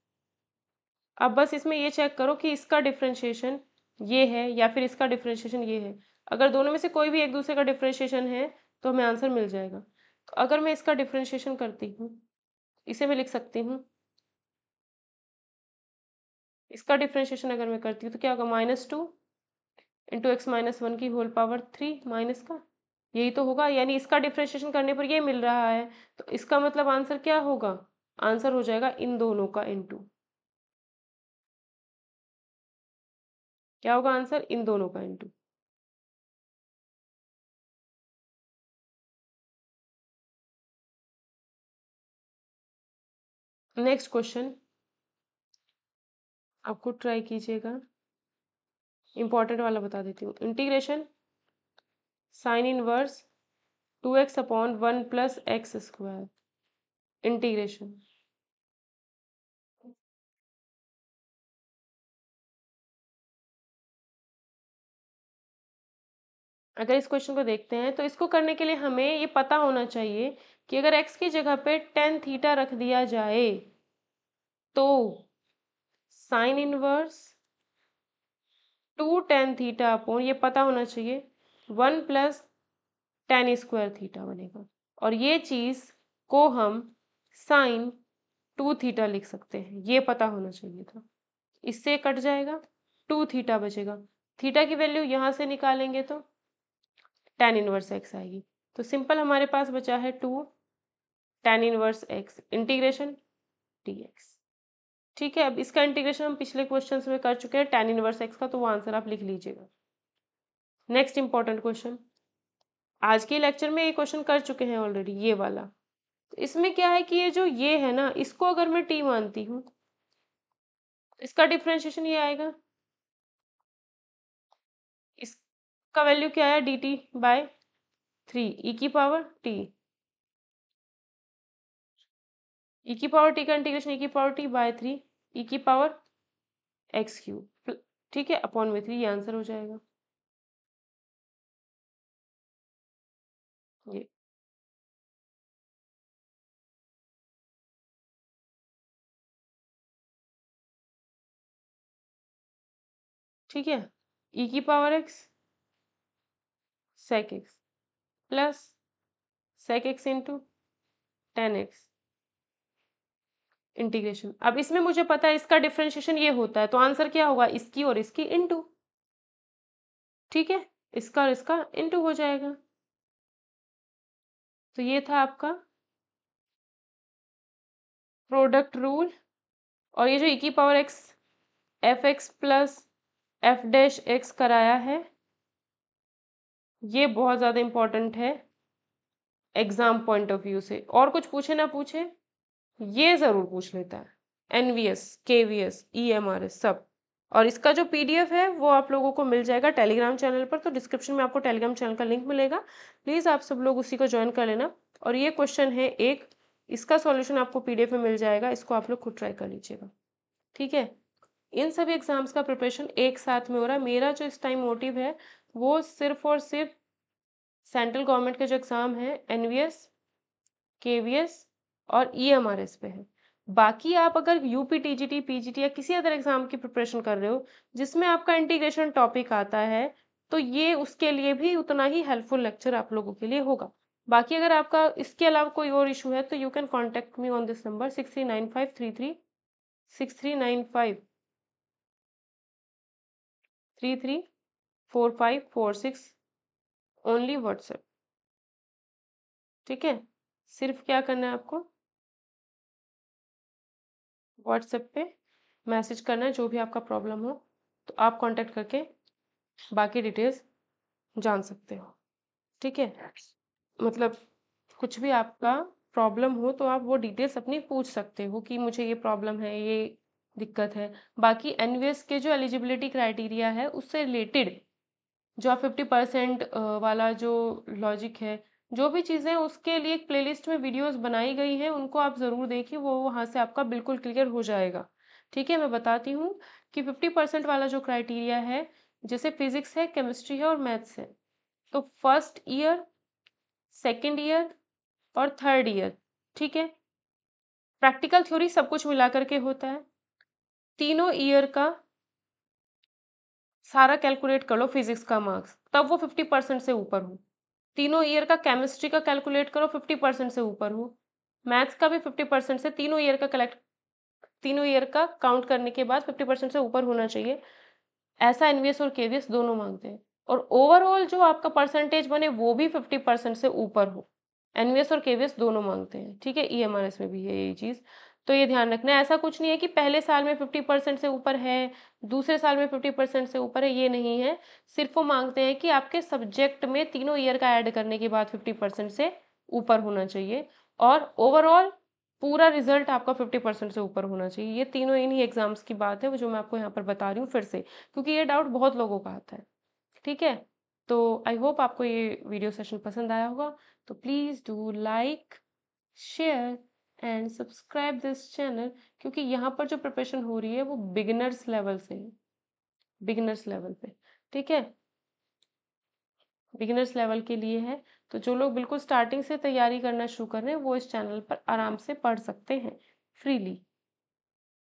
अब बस इसमें ये चेक करो कि इसका डिफ्रेंशिएशन ये है या फिर इसका डिफ्रेंशिएशन ये है। अगर दोनों में से कोई भी एक दूसरे का डिफ्रेंशिएशन है तो हमें आंसर मिल जाएगा। तो अगर मैं इसका डिफ्रेंशिएशन करती हूँ, इसे मैं लिख सकती हूँ, इसका डिफ्रेंशिएशन अगर मैं करती हूँ तो क्या होगा, -2 इंटू एक्स माइनस वन की होल पावर 3 माइनस का, यही तो होगा। यानी इसका डिफ्रेंशिएशन करने पर ये मिल रहा है, तो इसका मतलब आंसर क्या होगा, आंसर हो जाएगा इन दोनों का इनटू, क्या होगा आंसर, इन दोनों का इनटू। नेक्स्ट क्वेश्चन आप खुद ट्राई कीजिएगा, इंपॉर्टेंट वाला बता देती हूँ। Integration sine inverse 2x upon 1 plus x square, integration. अगर इस क्वेश्चन को देखते हैं तो इसको करने के लिए हमें ये पता होना चाहिए कि अगर x की जगह पे टेन थीटा रख दिया जाए तो sine inverse 2 tan theta upon, ये पता होना चाहिए, 1 प्लस टेन स्क्वायर थीटा बनेगा। और ये चीज़ को हम साइन 2 थीटा लिख सकते हैं, ये पता होना चाहिए था। इससे कट जाएगा, 2 थीटा बचेगा। थीटा की वैल्यू यहाँ से निकालेंगे तो टेन इनवर्स एक्स आएगी। तो सिंपल हमारे पास बचा है 2 tan inverse x integration dx। ठीक है, अब इसका इंटीग्रेशन हम पिछले क्वेश्चंस में कर चुके हैं टेन इनवर्स एक्स का, तो वो आंसर आप लिख लीजिएगा। नेक्स्ट इंपॉर्टेंट क्वेश्चन, आज के लेक्चर में ये क्वेश्चन कर चुके हैं ऑलरेडी, ये वाला। तो इसमें क्या है कि ये है ना, इसको अगर मैं टी मानती हूँ, इसका डिफ्रेंशिएशन ये आएगा, इसका वैल्यू क्या है, डी टी बाय 3 ई की पावर टी, ई की पावर टी का इंटीग्रेशन ई की पावर टी बाय 3 ई की पावर एक्स क्यूब, ठीक है, अपॉन में 3, ये आंसर हो जाएगा ये। ठीक है, ई की power x sec x plus sec x into tan x integration. अब इसमें मुझे पता है इसका डिफरेंशिएशन ये होता है, तो आंसर क्या होगा, इसकी और इसकी इनटू, ठीक है, इसका और इसका इनटू हो जाएगा। तो ये था आपका प्रोडक्ट रूल। और ये जो ई की power x F x plus F dash x कराया है, ये बहुत ज़्यादा इम्पोर्टेंट है एग्जाम पॉइंट ऑफ व्यू से। और कुछ पूछे ना पूछे, ये ज़रूर पूछ लेता है, एनवीएस केवीएस ईएमआरएस सब। और इसका जो पीडीएफ है वो आप लोगों को मिल जाएगा टेलीग्राम चैनल पर, तो डिस्क्रिप्शन में आपको टेलीग्राम चैनल का लिंक मिलेगा, प्लीज़ आप सब लोग उसी को ज्वाइन कर लेना। और ये क्वेश्चन है एक, इसका सॉल्यूशन आपको पीडीएफ में मिल जाएगा, इसको आप लोग खुद ट्राई कर लीजिएगा। ठीक है, इन सभी एग्जाम्स का प्रिपरेशन एक साथ में हो रहा है। मेरा जो इस टाइम मोटिव है वो सिर्फ और सिर्फ सेंट्रल गवर्नमेंट के जो एग्ज़ाम है एनवीएस केवीएस और ईएमआरएस पे है। बाकी आप अगर यूपी टीजीटी पीजीटी या किसी अदर एग्जाम की प्रिपरेशन कर रहे हो जिसमें आपका इंटीग्रेशन टॉपिक आता है, तो ये उसके लिए भी उतना ही हेल्पफुल लेक्चर आप लोगों के लिए होगा। बाकी अगर आपका इसके अलावा कोई और इशू है तो you can contact me on this number 639533634546 only WhatsApp. ठीक है, सिर्फ क्या करना है आपको, व्हाट्सएप पे मैसेज करना है जो भी आपका प्रॉब्लम हो, तो आप कांटेक्ट करके बाकी डिटेल्स जान सकते हो। ठीक है, मतलब कुछ भी आपका प्रॉब्लम हो तो आप वो डिटेल्स अपनी पूछ सकते हो कि मुझे ये प्रॉब्लम है, ये दिक्कत है। बाकी एनवीएस के जो एलिजिबिलिटी क्राइटेरिया है उससे रिलेटेड जो आप 50% वाला जो लॉजिक है, जो भी चीज़ें उसके लिए एक प्लेलिस्ट में वीडियोस बनाई गई हैं, उनको आप ज़रूर देखिए, वो वहाँ से आपका बिल्कुल क्लियर हो जाएगा। ठीक है, मैं बताती हूँ कि 50% वाला जो क्राइटेरिया है, जैसे फिजिक्स है, केमिस्ट्री है और मैथ्स है, तो फर्स्ट ईयर, सेकेंड ईयर और थर्ड ईयर, ठीक है, प्रैक्टिकल थ्योरी सब कुछ मिला करके होता है। तीनों ईयर का सारा कैलकुलेट कर लो फिजिक्स का मार्क्स, तब वो 50% से ऊपर हो। तीनों ईयर का केमिस्ट्री का कैलकुलेट करो, 50% से ऊपर हो। मैथ्स का भी 50% से, तीनों ईयर का काउंट करने के बाद 50% से ऊपर होना चाहिए। ऐसा एनवीएस और केवीएस दोनों मांगते हैं। और ओवरऑल जो आपका परसेंटेज बने वो भी 50% से ऊपर हो। एनवीएस और केवीएस दोनों मांगते हैं, ठीक है। ईएमआरएस में भी है ये चीज़, तो ये ध्यान रखना है। ऐसा कुछ नहीं है कि पहले साल में 50% से ऊपर है, दूसरे साल में 50% से ऊपर है, ये नहीं है। सिर्फ वो मांगते हैं कि आपके सब्जेक्ट में तीनों ईयर का ऐड करने के बाद 50% से ऊपर होना चाहिए, और ओवरऑल पूरा रिजल्ट आपका 50% से ऊपर होना चाहिए। ये तीनों इन्हीं एग्जाम्स की बात है, वो जो मैं आपको यहाँ पर बता रही हूँ फिर से, क्योंकि ये डाउट बहुत लोगों का आता है, ठीक है। तो आई होप आपको ये वीडियो सेशन पसंद आया होगा। तो please do like, share and subscribe this channel, क्योंकि यहाँ पर जो प्रिपरेशन हो रही है वो बिगिनर्स लेवल से है, बिगिनर्स लेवल पे, ठीक है। बिगिनर्स लेवल के लिए है, तो जो लोग बिल्कुल स्टार्टिंग से तैयारी करना शुरू कर रहे हैं वो इस चैनल पर आराम से पढ़ सकते हैं फ्रीली।